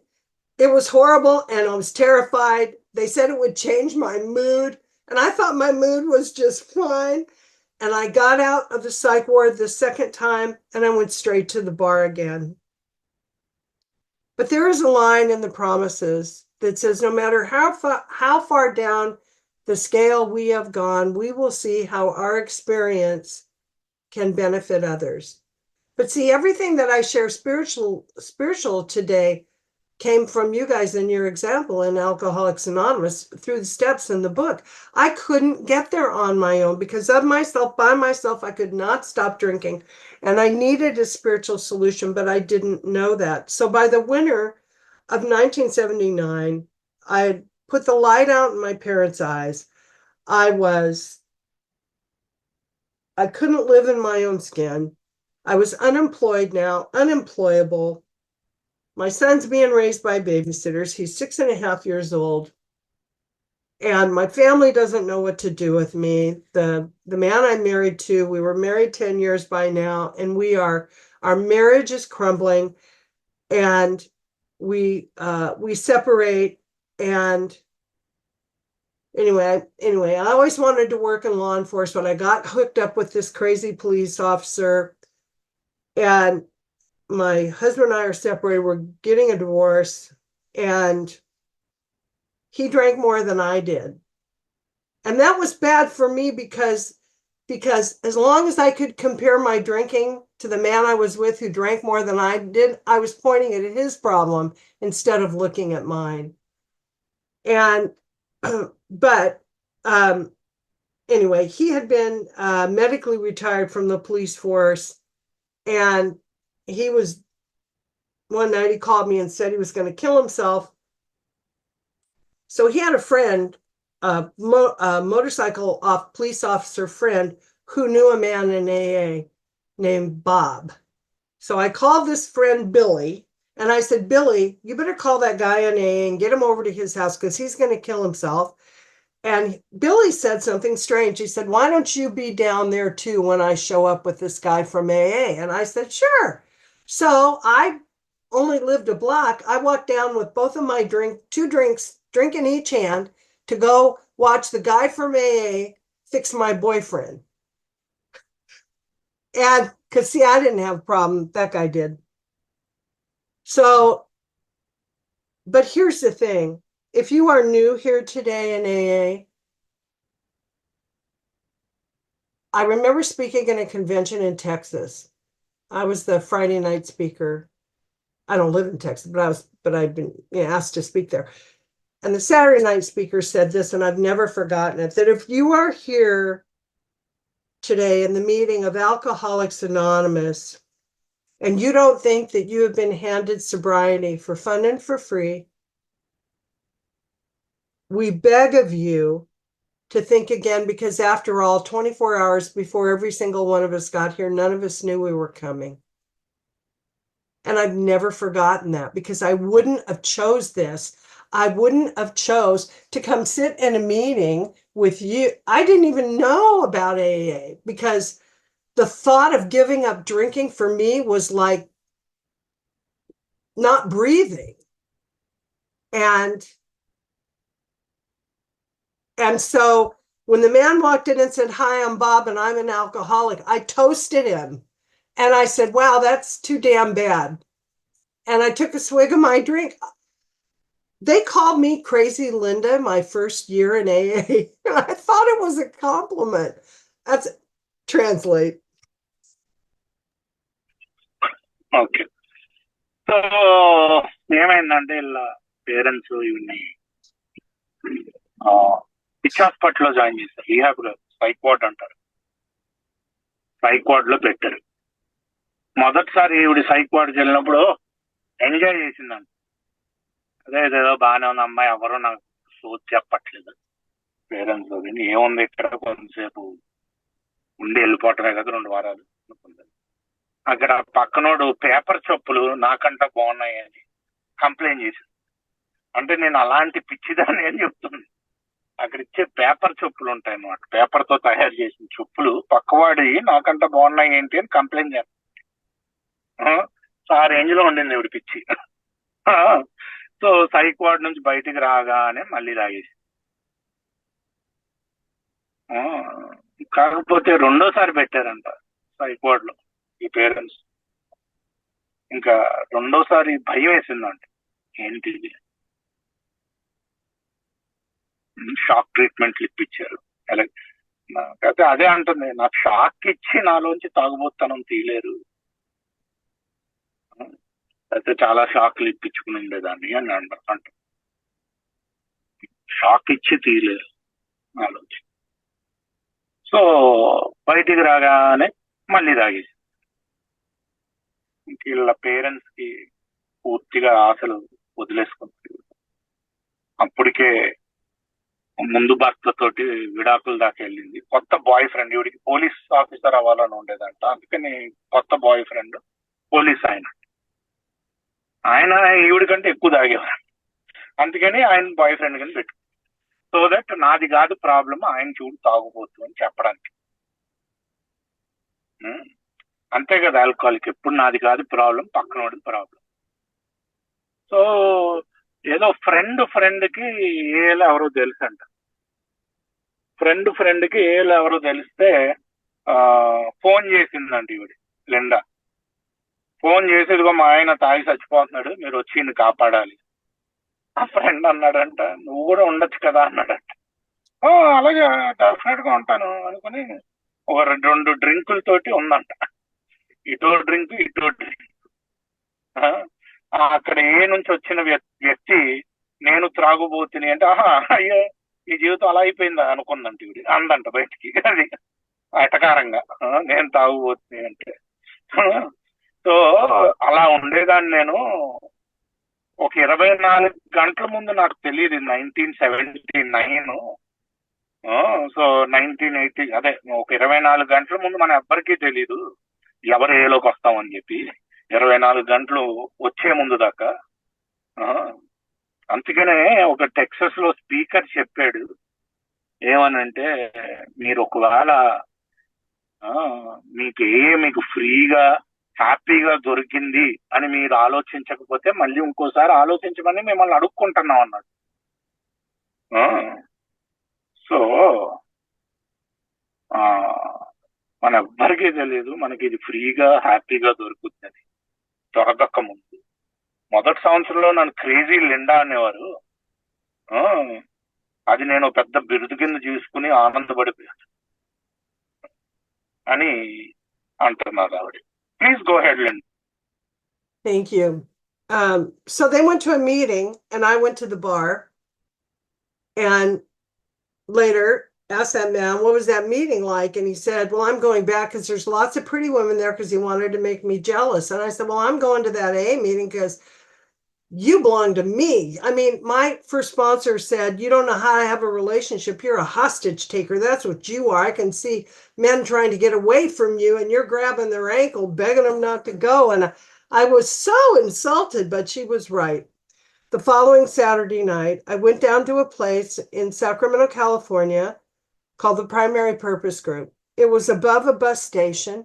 it was horrible and I was terrified. They said it would change my mood, and I thought my mood was just fine. And I got out of the psych ward the second time and I went straight to the bar again. But there is a line in the promises that says no matter how far down the scale we have gone, we will see how our experience can benefit others. But see, everything that I share spiritual today came from you guys in your example in Alcoholics Anonymous through the steps in the book. I couldn't get there on my own because of myself, by myself, I could not stop drinking. And I needed a spiritual solution, but I didn't know that. So by the winter of 1979, I put the light out in my parents' eyes. I couldn't live in my own skin. I was unemployed now, unemployable. My son's being raised by babysitters. He's 6.5 years old. And my family doesn't know what to do with me. The man I'm married to, we were married 10 years by now, and our marriage is crumbling, and we separate. And anyway, I always wanted to work in law enforcement. I got hooked up with this crazy police officer, and my husband and I are separated. We're getting a divorce, and he drank more than I did. And that was bad for me because as long as I could compare my drinking to the man I was with who drank more than I did, I was pointing at his problem instead of looking at mine. And but anyway, he had been medically retired from the police force, and one night he called me and said he was going to kill himself. So he had a friend, a motorcycle police officer friend, who knew a man in AA named Bob. So I called this friend Billy, and I said, Billy, you better call that guy in AA and get him over to his house because he's going to kill himself. And Billy said something strange. He said, why don't you be down there too when I show up with this guy from AA? And I said, sure. So I only lived a block. I walked down with both of my two drinks, drink in each hand, to go watch the guy from AA fix my boyfriend. And because, see, I didn't have a problem. That guy did. So, but here's the thing. If you are new here today in AA, I remember speaking in a convention in Texas. I was the Friday night speaker. I don't live in Texas, but I've been asked to speak there. And the Saturday night speaker said this, and I've never forgotten it, that if you are here today in the meeting of Alcoholics Anonymous, and you don't think that you have been handed sobriety for fun and for free, we beg of you to think again, because after all, 24 hours before every single one of us got here, none of us knew we were coming. And I've never forgotten that, because I wouldn't have chose this. I wouldn't have chose to come sit in a meeting with you. I didn't even know about AA, because the thought of giving up drinking for me was like not breathing. And so when the man walked in and said, hi, I'm Bob and I'm an alcoholic, I toasted him. And I said, wow, that's too damn bad. And I took a swig of my drink. They called me Crazy Linda my first year in AA. I thought it was a compliment. That's translate. Okay. So ఏమైందంటే ఇలా parents ఇవన్నీ pitch హాస్పిటల్లో join చేశారు. Rehab psych ward అంటారు. Psych ward లో పెట్టారు. మొదటిసారి ఈవిడ సైక్ వార్డ్కి వెళ్ళినప్పుడు ఎంజాయ్ చేసిందండి. అదేదో బాగానే ఉంది అమ్మాయి, ఎవరు నాకు సోచ్ చెప్పట్లేదు పేరెంట్స్. ఏముంది ఇక్కడ కొంతసేపు ఉండి వెళ్ళిపోవటమే కదా 2 వారాలు అనుకుంటాను. అక్కడ పక్కనోడు పేపర్ చెప్పులు నాకంట బాగున్నాయి అని కంప్లైంట్ చేశాడు. అంటే నేను అలాంటి పిచ్చిదాన్ని అని చెప్తుంది. అక్కడ ఇచ్చే పేపర్ చెప్పులు ఉంటాయి అన్నమాట, పేపర్ తో తయారు చేసిన చెప్పులు పక్కవాడి నాకంట బాగున్నాయి ఏంటి అని కంప్లైంట్ చేస్తాను. ఆ రేంజ్ లో ఉండింది ఇవిడి పిచ్చి. సో సైక్ వార్డ్ నుంచి బయటికి రాగానే మళ్ళీ తాగేసి, కాకపోతే రెండోసారి పెట్టారంట సైక్ వార్డ్ లో ఈ పేరెంట్స్. ఇంకా రెండోసారి భయం వేసిందంట, ఏంటి షాక్ ట్రీట్మెంట్లు ఇప్పించారు. అయితే అదే అంటుంది, నాకు షాక్ ఇచ్చి నాలోంచి తాగుబోతనం తీయలేరు, అయితే చాలా షాక్లు ఇప్పించుకుని ఉండేదాన్ని అని అంట. షాక్ ఇచ్చి తీయలేరు నాలోంచి. సో బయటికి రాగానే మళ్ళీ తాగేసి, వీళ్ళ పేరెంట్స్ కి పూర్తిగా ఆశలు వదిలేసుకుంటారు. అప్పటికే ముందు భర్తతోటి విడాకుల దాకా వెళ్ళింది. కొత్త బాయ్ ఫ్రెండ్, ఈవిడికి పోలీస్ ఆఫీసర్ అవ్వాలని ఉండేదంట, అందుకని కొత్త బాయ్ ఫ్రెండ్ పోలీస్ ఆయన ఈవిడి కంటే ఎక్కువ తాగేవారు, అందుకని ఆయన బాయ్ ఫ్రెండ్ కింద పెట్టు, సో దట్ నాది కాదు ప్రాబ్లం, ఆయన చూడు తాగుబోతు అని చెప్పడానికి. అంతే కదా ఆల్కహాలిక్, ఎప్పుడు నాది కాదు ప్రాబ్లం, పక్కనోడిది ప్రాబ్లం. సో ఏదో ఫ్రెండ్ కి ఏలో ఎవరో తెలుసు అంట. ఫ్రెండ్ కి ఏలో ఎవరో తెలిస్తే ఫోన్ చేసిందంట ఈవిడి లిండా. ఫోన్ చేసి, ఇదిగో మా ఆయన తాగి చచ్చిపోతున్నాడు, మీరు వచ్చి ఈయన్ని కాపాడాలి. ఆ ఫ్రెండ్ అన్నాడంట, నువ్వు కూడా ఉండొచ్చు కదా అన్నాడంట. అలాగే డెఫినెట్ గా ఉంటాను అనుకుని ఒక 2 డ్రింకులతోటి ఉందంట, ఇటో డ్రింక్ ఇటో డ్రింక్. అక్కడ ఏ నుంచి వచ్చిన వ్యక్తి నేను త్రాగుబోతుని అంటే, అయ్యో ఈ జీవితం అలా అయిపోయిందా అనుకుందంట ఇవిడి, అందంట బయటికి అది ఎటకారంగా, నేను తాగుబోతుని అంటే. సో అలా ఉండేదాన్ని నేను. ఒక 24 గంటల ముందు నాకు తెలియదు 1979, సో 1980, అదే ఒక 24 గంటల ముందు మన ఎవ్వరికీ తెలీదు ఎవరు ఏలోకి వస్తామని చెప్పి, 24 గంటలు వచ్చే ముందు దాకా. అందుకనే ఒక టెక్సస్ లో స్పీకర్ చెప్పాడు ఏమనంటే, మీరు ఒకవేళ మీకు ఫ్రీగా హ్యాపీగా దొరికింది అని మీరు ఆలోచించకపోతే మళ్ళీ ఇంకోసారి ఆలోచించమని మిమ్మల్ని అడుక్కుంటున్నాం అన్నాడు. సో మన ఎవ్వరికీ తెలియదు మనకి ఇది ఫ్రీగా హ్యాపీగా దొరుకుతుంది దొరకక ముందు. మొదటి సంవత్సరంలో నన్ను క్రేజీ లిండా అనేవారు, అది నేను పెద్ద బిరుదు కింద చూసుకుని ఆనందపడిపోయాను అని అంటున్నారు ఆవిడ. Please go ahead, Linda. Thank you. So they went to a meeting and I went to the bar and later asked that man, what was that meeting like? And he said, well, I'm going back because there's lots of pretty women there because he wanted to make me jealous. And I said, well, I'm going to that AA meeting because you belong to me. I mean, my first sponsor said, you don't know how to have a relationship. You're a hostage taker. That's what you are. I can see men trying to get away from you and you're grabbing their ankle, begging them not to go. And I was so insulted, but she was right. The following Saturday night, I went down to a place in Sacramento, California called the Primary Purpose Group. It was above a bus station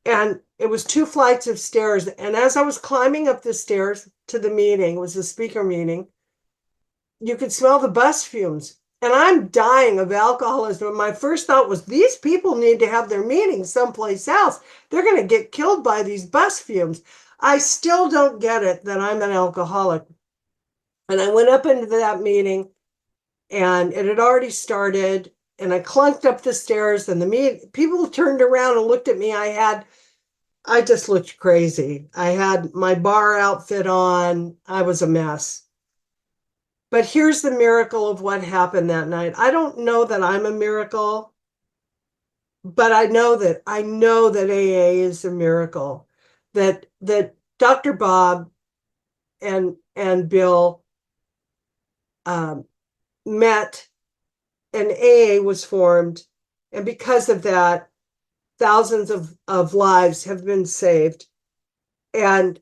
and it was 2 flights of stairs. And as I was climbing up the stairs to the meeting, it was a speaker meeting, you could smell the bus fumes. And I'm dying of alcoholism. My first thought was, these people need to have their meeting someplace else. They're going to get killed by these bus fumes. I still don't get it that I'm an alcoholic. And I went up into that meeting and it had already started. And I clunked up the stairs and people turned around and looked at me. I just looked crazy. I had my bar outfit on. I was a mess. But here's the miracle of what happened that night. I don't know that I'm a miracle, but I know that AA is a miracle. That Dr. Bob and Bill met and AA was formed. And because of that, thousands of lives have been saved. And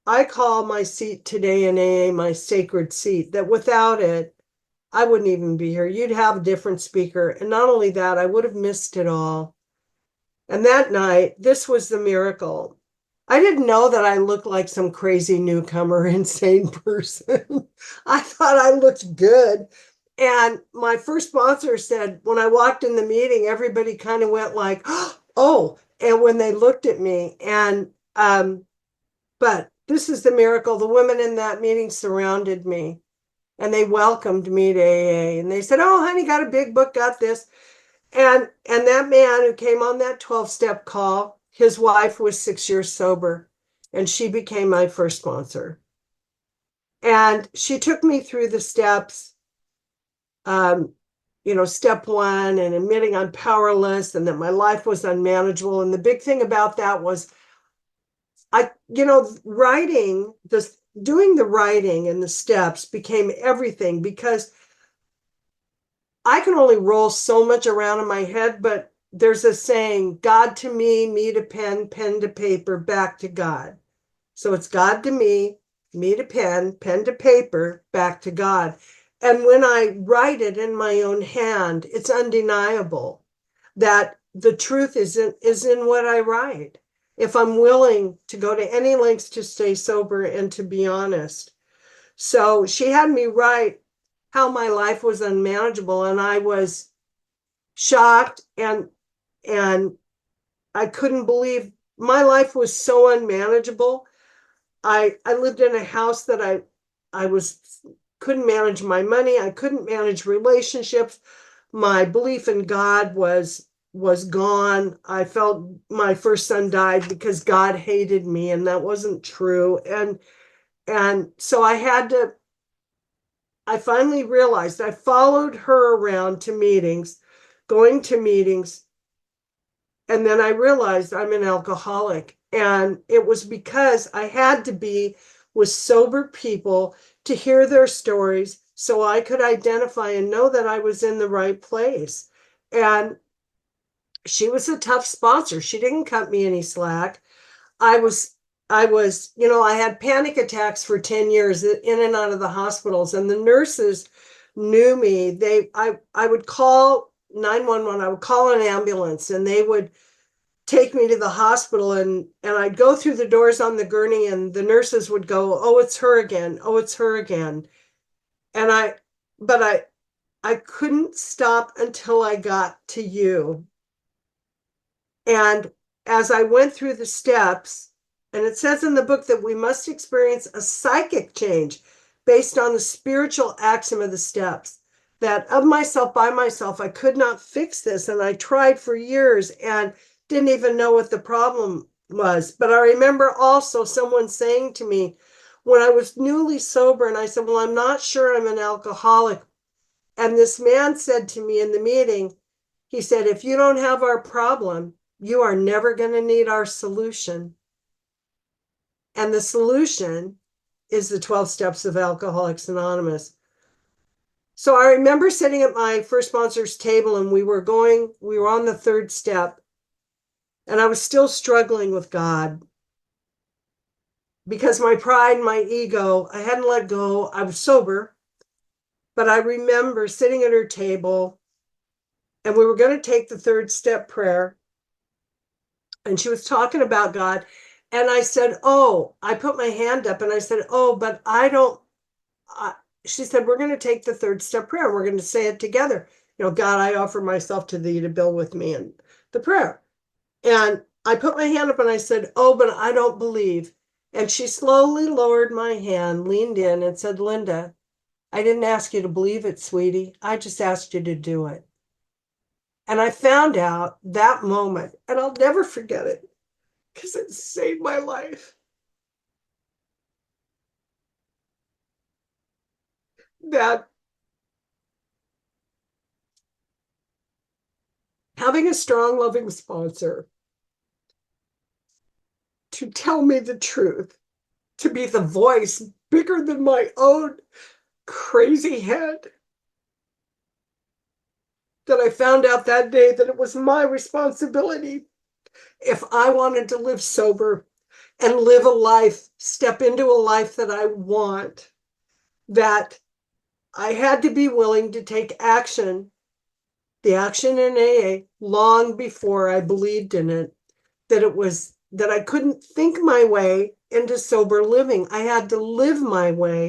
I call my seat today in AA my sacred seat, that without it, I wouldn't even be here. You'd have a different speaker. And not only that, I would have missed it all. And that night, this was the miracle. I didn't know that I looked like some crazy newcomer, insane person. I thought I looked good. And my first sponsor said, when I walked in the meeting, everybody kind of went like, oh, and when they looked at me. And, but this is the miracle. The women in that meeting surrounded me and they welcomed me to AA. And they said, oh, honey, got a big book, got this. And that man who came on that 12-step call, his wife was 6 years sober, and she became my first sponsor. And she took me through the steps, step one, and admitting I'm powerless and that my life was unmanageable. And the big thing about that was doing the writing and the steps became everything, because I can only roll so much around in my head, but there's a saying, God to me to pen, pen to paper, back to God. So it's God to me to pen, pen to paper, back to God. And when I write it in my own hand, it's undeniable that the truth is in what I write. If I'm willing to go to any lengths to stay sober and to be honest. So she had me write how my life was unmanageable, and I was shocked and I couldn't believe my life was so unmanageable. I lived in a house that I couldn't manage my money, I couldn't manage relationships. My belief in God was gone. I felt my first son died because God hated me, and that wasn't true. And so I finally realized I followed her around to meetings, going to meetings, and then I realized I'm an alcoholic. And it was because I had to be with sober people to hear their stories so I could identify and know that I was in the right place. And she was a tough sponsor. She didn't cut me any slack. I was, I had panic attacks for 10 years in and out of the hospitals, and the nurses knew me. I would call 911, I would call an ambulance, and they would take me to the hospital, and I'd go through the doors on the gurney, and the nurses would go, oh, it's her again. Oh, it's her again. And I couldn't stop until I got to you. And as I went through the steps, and it says in the book that we must experience a psychic change based on the spiritual axiom of the steps, that of myself, by myself, I could not fix this. And I tried for years and didn't even know what the problem was. But I remember also someone saying to me when I was newly sober, and I said, well, I'm not sure I'm an alcoholic. And this man said to me in the meeting, he said, if you don't have our problem, you are never going to need our solution. And the solution is the 12 steps of Alcoholics Anonymous. So I remember sitting at my first sponsor's table, and we were on the third step, and I was still struggling with God because my pride, my ego, I hadn't let go. I was sober, but I remember sitting at her table, and we were going to take the third step prayer, and she was talking about God. And I said, oh, I put my hand up and I said, oh, but she said, we're going to take the third step prayer. We're going to say it together. God, I offer myself to thee to build with me in the prayer. And I put my hand up and I said, oh, but I don't believe. And she slowly lowered my hand, leaned in and said, Linda, I didn't ask you to believe it, sweetie. I just asked you to do it. And I found out that moment, and I'll never forget it, because it saved my life, that having a strong, loving sponsor to tell me the truth, to be the voice bigger than my own crazy head, that I found out that day that it was my responsibility If I wanted to live sober and live a life, step into a life that I want, that I had to be willing to take action, the action in AA, long before I believed in it, that I couldn't think my way into sober living. I had to live my way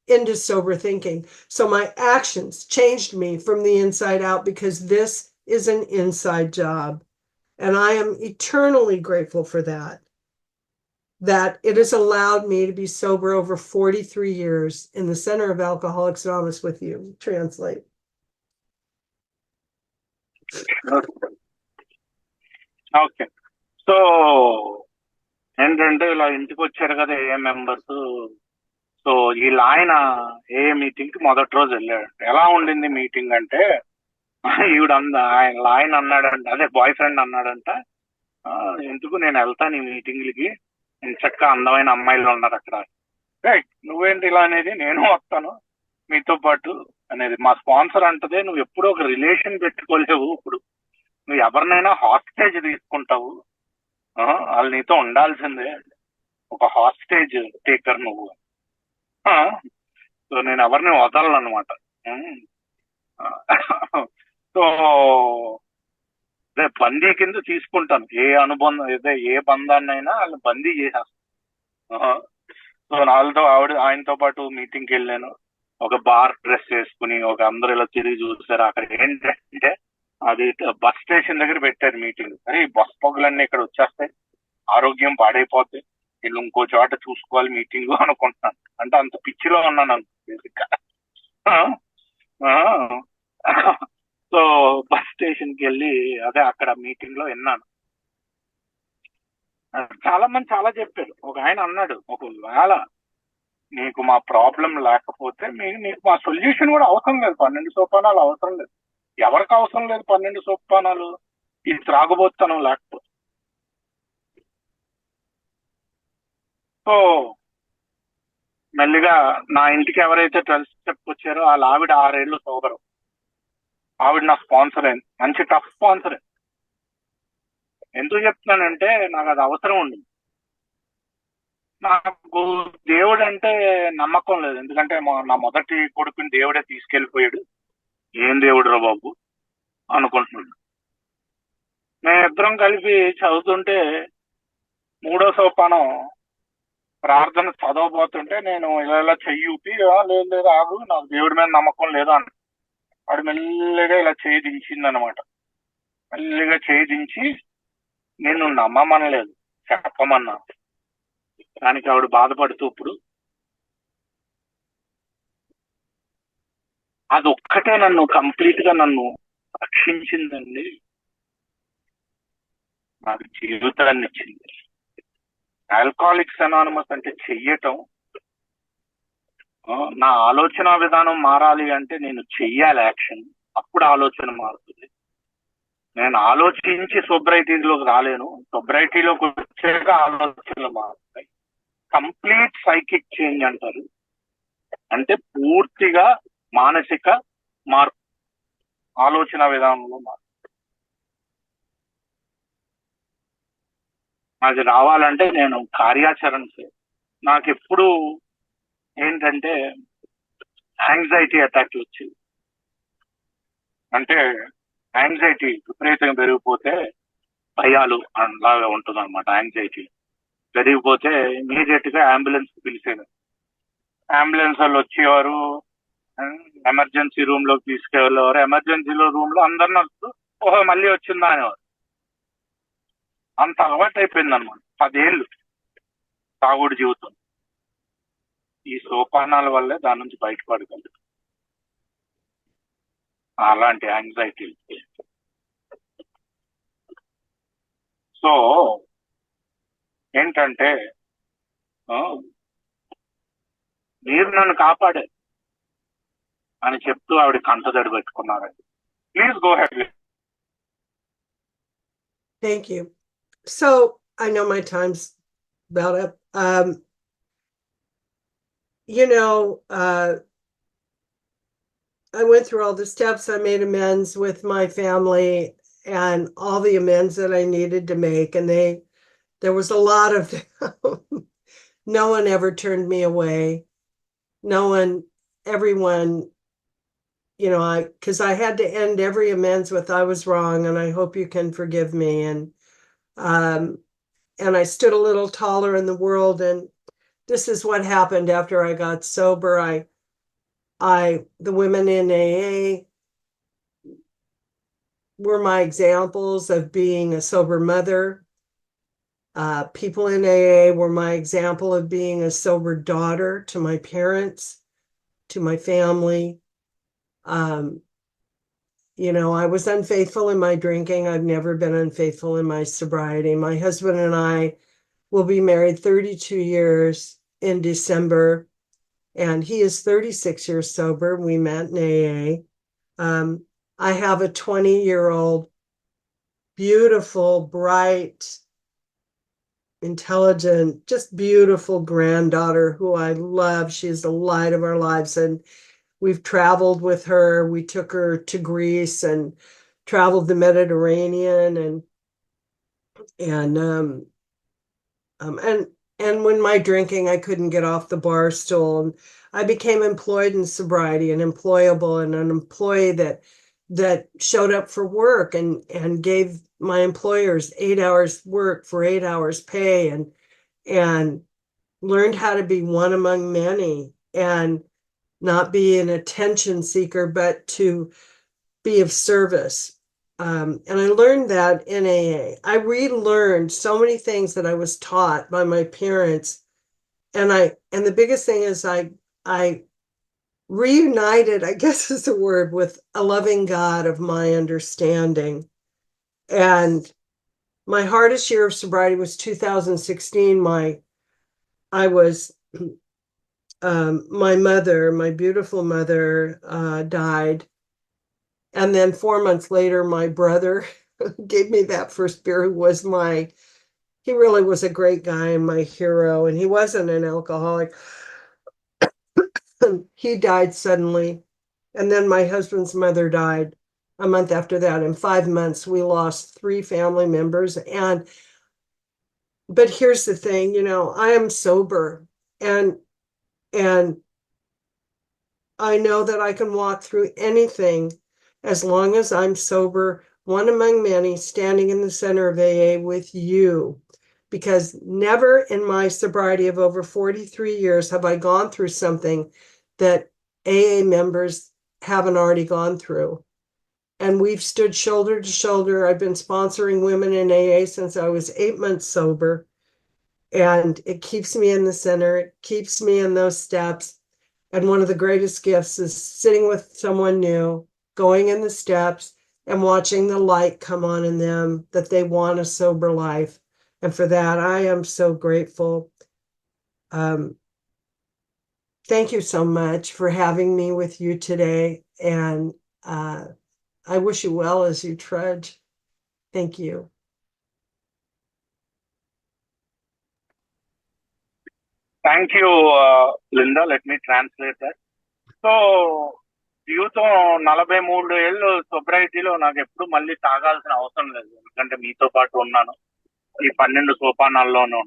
into sober thinking. So my actions changed me from the inside out, because this is an inside job. And I am eternally grateful for that, that it has allowed me to be sober over 43 years in the center of Alcoholics Anonymous with you. Translate. Okay. So ఏంటంటే ఇలా ఇంటికి వచ్చారు కదా ఏ members. So వీళ్ళ ఆయన ఏ meeting కి మొదటి రోజు వెళ్ళాడు. ఎలా ఉండింది మీటింగ్ అంటే, ఆయన అన్నాడంట, అదే బాయ్ ఫ్రెండ్ అన్నాడంట, ఎందుకు నేను వెళ్తాను ఈ మీటింగ్లకి, చక్కగా అందమైన అమ్మాయిలు ఉన్నారు అక్కడ, నువ్వేంటి ఇలా అనేది, నేను వస్తాను మీతో పాటు అనేది. మా స్పాన్సర్ అంటదే, నువ్వు ఎప్పుడూ ఒక రిలేషన్ పెట్టుకోలేవు, ఇప్పుడు నువ్వు ఎవరినైనా హాస్టేజ్ తీసుకుంటావు, వాళ్ళు నీతో ఉండాల్సిందే, ఒక హాస్టేజ్ టేకర్ నువ్వు. సో నేను ఎవరిని వదలను అనమాట. సో అదే బందీ కింద తీసుకుంటాను ఏ అనుబంధం, ఏ బంధాన్నైనా వాళ్ళని బందీ చేసేస్తాను. సో ఆయనతో పాటు మీటింగ్కి వెళ్ళాను. ఒక బార్ డ్రెస్ వేసుకుని ఒక అందరూ ఇలా తిరిగి చూసారు. అక్కడ ఏంటంటే అది బస్ స్టేషన్ దగ్గర పెట్టారు మీటింగ్. అరే బస్ పొగలన్నీ ఇక్కడ వచ్చేస్తాయి, ఆరోగ్యం పాడైపోతాయి, వీళ్ళు ఇంకో చోట చూసుకోవాలి మీటింగ్ అనుకుంటున్నాను. అంటే అంత పిచ్చిలో ఉన్నాను బేసిక్ గా. సో బస్ స్టేషన్ కి వెళ్ళి అదే అక్కడ మీటింగ్ లో విన్నాను. చాలా మంది చాలా చెప్పారు. ఒక ఆయన అన్నాడు, ఒకవేళ నీకు మా ప్రాబ్లం లేకపోతే నీకు మా సొల్యూషన్ కూడా అవసరం లేదు, 12 సోపానాలు అవసరం లేదు. ఎవరికి అవసరం లేదు 12 సోపానాలు? ఈ త్రాగుబోతనం లేకపోతే. సో మెల్లిగా నా ఇంటికి ఎవరైతే 12th స్టెప్ వచ్చారో వాళ్ళ ఆవిడ 6 ఏళ్ళు సోబరు. ఆవిడ నా స్పాన్సర్ అయింది, మంచి టఫ్ స్పాన్సర్. ఎందుకు చెప్తున్నానంటే నాకు అది అవసరం ఉంది. నాకు దేవుడు అంటే నమ్మకం లేదు, ఎందుకంటే నా మొదటి కొడుకుని దేవుడే తీసుకెళ్లిపోయాడు. ఏం దేవుడు రా బాబు అనుకుంటున్నాడు. మేమిద్దరం కలిపి చదువుతుంటే 3వ సోపానం ప్రార్థన చదవబోతుంటే నేను ఇలా చెయ్యి ఊపి, లేదు ఆగు, నాకు దేవుడి మీద నమ్మకం లేదు అన్న. వాడు మెల్లిగా ఇలా చేయి దించింది అనమాట. మెల్లిగా చేయి దించి, నేను నమ్మమనలేదు, చెప్పమన్నా. దానికి ఆవిడ బాధపడుతూ ఇప్పుడు అది ఒక్కటే నన్ను కంప్లీట్ గా నన్ను రక్షించిందండి, నాకు జీవితాన్ని ఇచ్చింది. ఆల్కహాలిక్స్ అనానిమస్ అంటే చెయ్యటం, నా ఆలోచన విధానం మారాలి అంటే నేను చెయ్యాలి యాక్షన్, అప్పుడు ఆలోచన మారుతుంది. నేను ఆలోచించి సోబ్రైటీలోకి రాలేను, సోబ్రైటీలోకి వచ్చాక ఆలోచనలు మారుతాయి. కంప్లీట్ సైకిక్ చేంజ్ అంటారు, అంటే పూర్తిగా మానసిక మార్పు, ఆలోచన విధానంలో మార్పు. అది రావాలంటే నేను కార్యాచరణ చేయాలి. నాకు ఎప్పుడు ఏంటంటే యాంగ్జైటీ అటాక్ వచ్చింది. అంటే యాంగ్జైటీ విపరీతంగా పెరిగిపోతే భయాలు అలాగా ఉంటుంది అనమాట. యాంగ్జైటీ పెరిగిపోతే ఇమీడియట్ గా అంబులెన్స్ పిలిచేది. అంబులెన్స్ వాళ్ళు వచ్చేవారు, ఎమర్జెన్సీ రూమ్ లోకి తీసుకెళ్ళేవారు. ఎమర్జెన్సీలో రూమ్ లో అందరు నడుస్తూ ఓహో మళ్ళీ వచ్చిందా అనేవారు. అంత అలవాటు అయిపోయింది అనమాట. 10 ఏళ్ళు తాగుడు జీవితం. ఈ సోపానాల వల్లే దాని నుంచి బయటపడగలరు అలాంటి యాంగ్జైటీ. సో ఏంటంటే మీరు నన్ను కాపాడే అని చెప్తూ ఆవిడ కంటదడి పెట్టుకున్నారండి. Please go head. Thank you. So I know my time's about up. I went through all the steps. I made amends with my family, and all the amends that I needed to make. And there was a lot of them. No one ever turned me away. Everyone, because I had to end every amends with "I was wrong and I hope you can forgive me." Um, and I stood a little taller in the world. And this is what happened after I got sober. The women in AA were my examples of being a sober mother. People in AA were my example of being a sober daughter to my parents, to my family. Um, I was unfaithful in my drinking. I've never been unfaithful in my sobriety. My husband and I will be married 32 years in December, and he is 36 years sober. We met in AA. I have a 20-year-old, beautiful, bright, intelligent, just beautiful granddaughter who I love. She's the light of our lives. And we've traveled with her. We took her to Greece and traveled the Mediterranean and um and and when my drinking, I couldn't get off the bar stool. And I became employed in sobriety and employable, and an employee that showed up for work and gave my employers 8 hours work for 8 hours pay, and learned how to be one among many and not be an attention seeker, but to be of service. And I learned that in AA. I relearned so many things that I was taught by my parents. And the biggest thing is I reunited, I guess is the word, with a loving God of my understanding. And my hardest year of sobriety was 2016. I was my mother, my beautiful mother, died. And then 4 months later, my brother gave me that first beer, he really was a great guy and my hero. And he wasn't an alcoholic. He died suddenly. And then my husband's mother died a month after that. In 5 months, we lost 3 family members. But here's the thing, I am sober, and and I know that I can walk through anything as long as I'm sober, one among many, standing in the center of AA with you. Because never in my sobriety of over 43 years have I gone through something that AA members haven't already gone through. And we've stood shoulder to shoulder. I've been sponsoring women in AA since I was 8 months sober. And it keeps me in the center. It keeps me in those steps. And one of the greatest gifts is sitting with someone new, going in the steps, and watching the light come on in them that they want a sober life. And for that, I am so grateful. Thank you so much for having me with you today. And I wish you well as you trudge. Thank you. Thank you Linda. Let me translate that. So జీవితం 43 ఏళ్ళు సొబ్రైటీలో నాకు ఎప్పుడు మళ్ళీ తాగాల్సిన అవసరం లేదు, ఎందుకంటే మీతో పాటు ఉన్నాను. ఈ 12 సోపానాల్లోనూ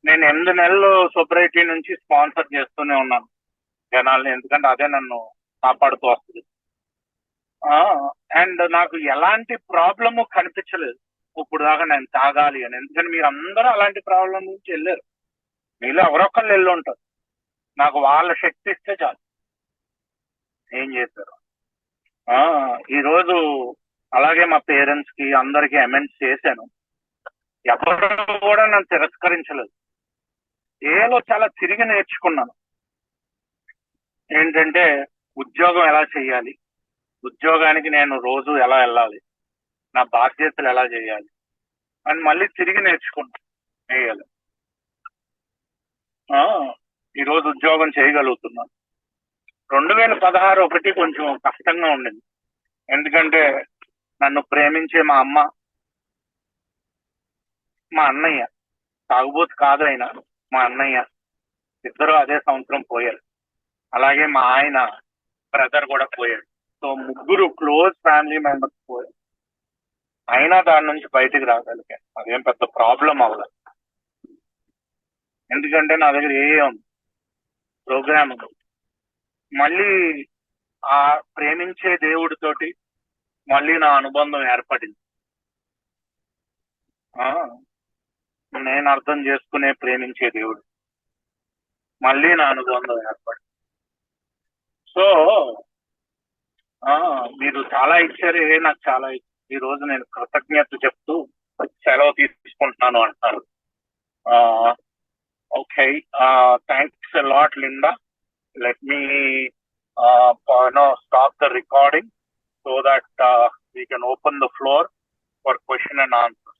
నేను 8 నెలలు సొబ్రైటీ నుంచి స్పాన్సర్ చేస్తూనే ఉన్నాను జనాల్ని, ఎందుకంటే అదే నన్ను కాపాడుతూ వస్తుంది. అండ్ నాకు ఎలాంటి ప్రాబ్లము కనిపించలేదు ఇప్పుడు దాకా నేను తాగాలి అని, ఎందుకంటే మీరు అందరూ అలాంటి ప్రాబ్లం నుంచి వెళ్ళారు. మీలో ఎవరొక్కళ్ళు వెళ్ళి ఉంటారు. నాకు వాళ్ళ శక్తి ఇస్తే చాలు, ఏం చేస్తారు. ఈరోజు అలాగే మా పేరెంట్స్ కి అందరికి అమెండ్స్ చేశాను. ఎవరు కూడా నన్ను తిరస్కరించలేదు. ఏలో చాలా తిరిగి నేర్చుకున్నాను. ఏంటంటే ఉద్యోగం ఎలా చేయాలి, ఉద్యోగానికి నేను రోజు ఎలా వెళ్ళాలి, నా బాధ్యతలు ఎలా చేయాలి అని మళ్ళీ తిరిగి నేర్చుకున్నాను. చేయాలి. ఈరోజు ఉద్యోగం చేయగలుగుతున్నాను. 2016 ఒకటి కొంచెం కష్టంగా ఉండింది, ఎందుకంటే నన్ను ప్రేమించే మా అమ్మ, మా అన్నయ్య, తాగుబోతు కాదు అయినా మా అన్నయ్య, ఇద్దరు అదే సంవత్సరం పోయారు. అలాగే మా ఆయన బ్రదర్ కూడా పోయాడు. సో 3 క్లోజ్ ఫ్యామిలీ మెంబర్స్ పోయారు. అయినా దాని నుంచి బయటికి రాగలిగాను. అదేం పెద్ద ప్రాబ్లం అవ్వలేదు. ఎందుకంటే నా దగ్గర ఏం ప్రోగ్రామ్ ఉంది. మళ్ళీ ఆ ప్రేమించే దేవుడితోటి మళ్ళీ నా అనుబంధం ఏర్పడింది. నేను అర్థం చేసుకునే ప్రేమించే దేవుడు మళ్ళీ నా అనుబంధం ఏర్పడింది. సో మీరు చాలా ఇచ్చారే, నాకు చాలా ఈ రోజు నేను కృతజ్ఞత చెప్తూ సెలవు తీసుకుంటున్నాను అంటారు. Okay, thanks a lot, Linda. Let me stop the recording so that we can open the floor for question and answer.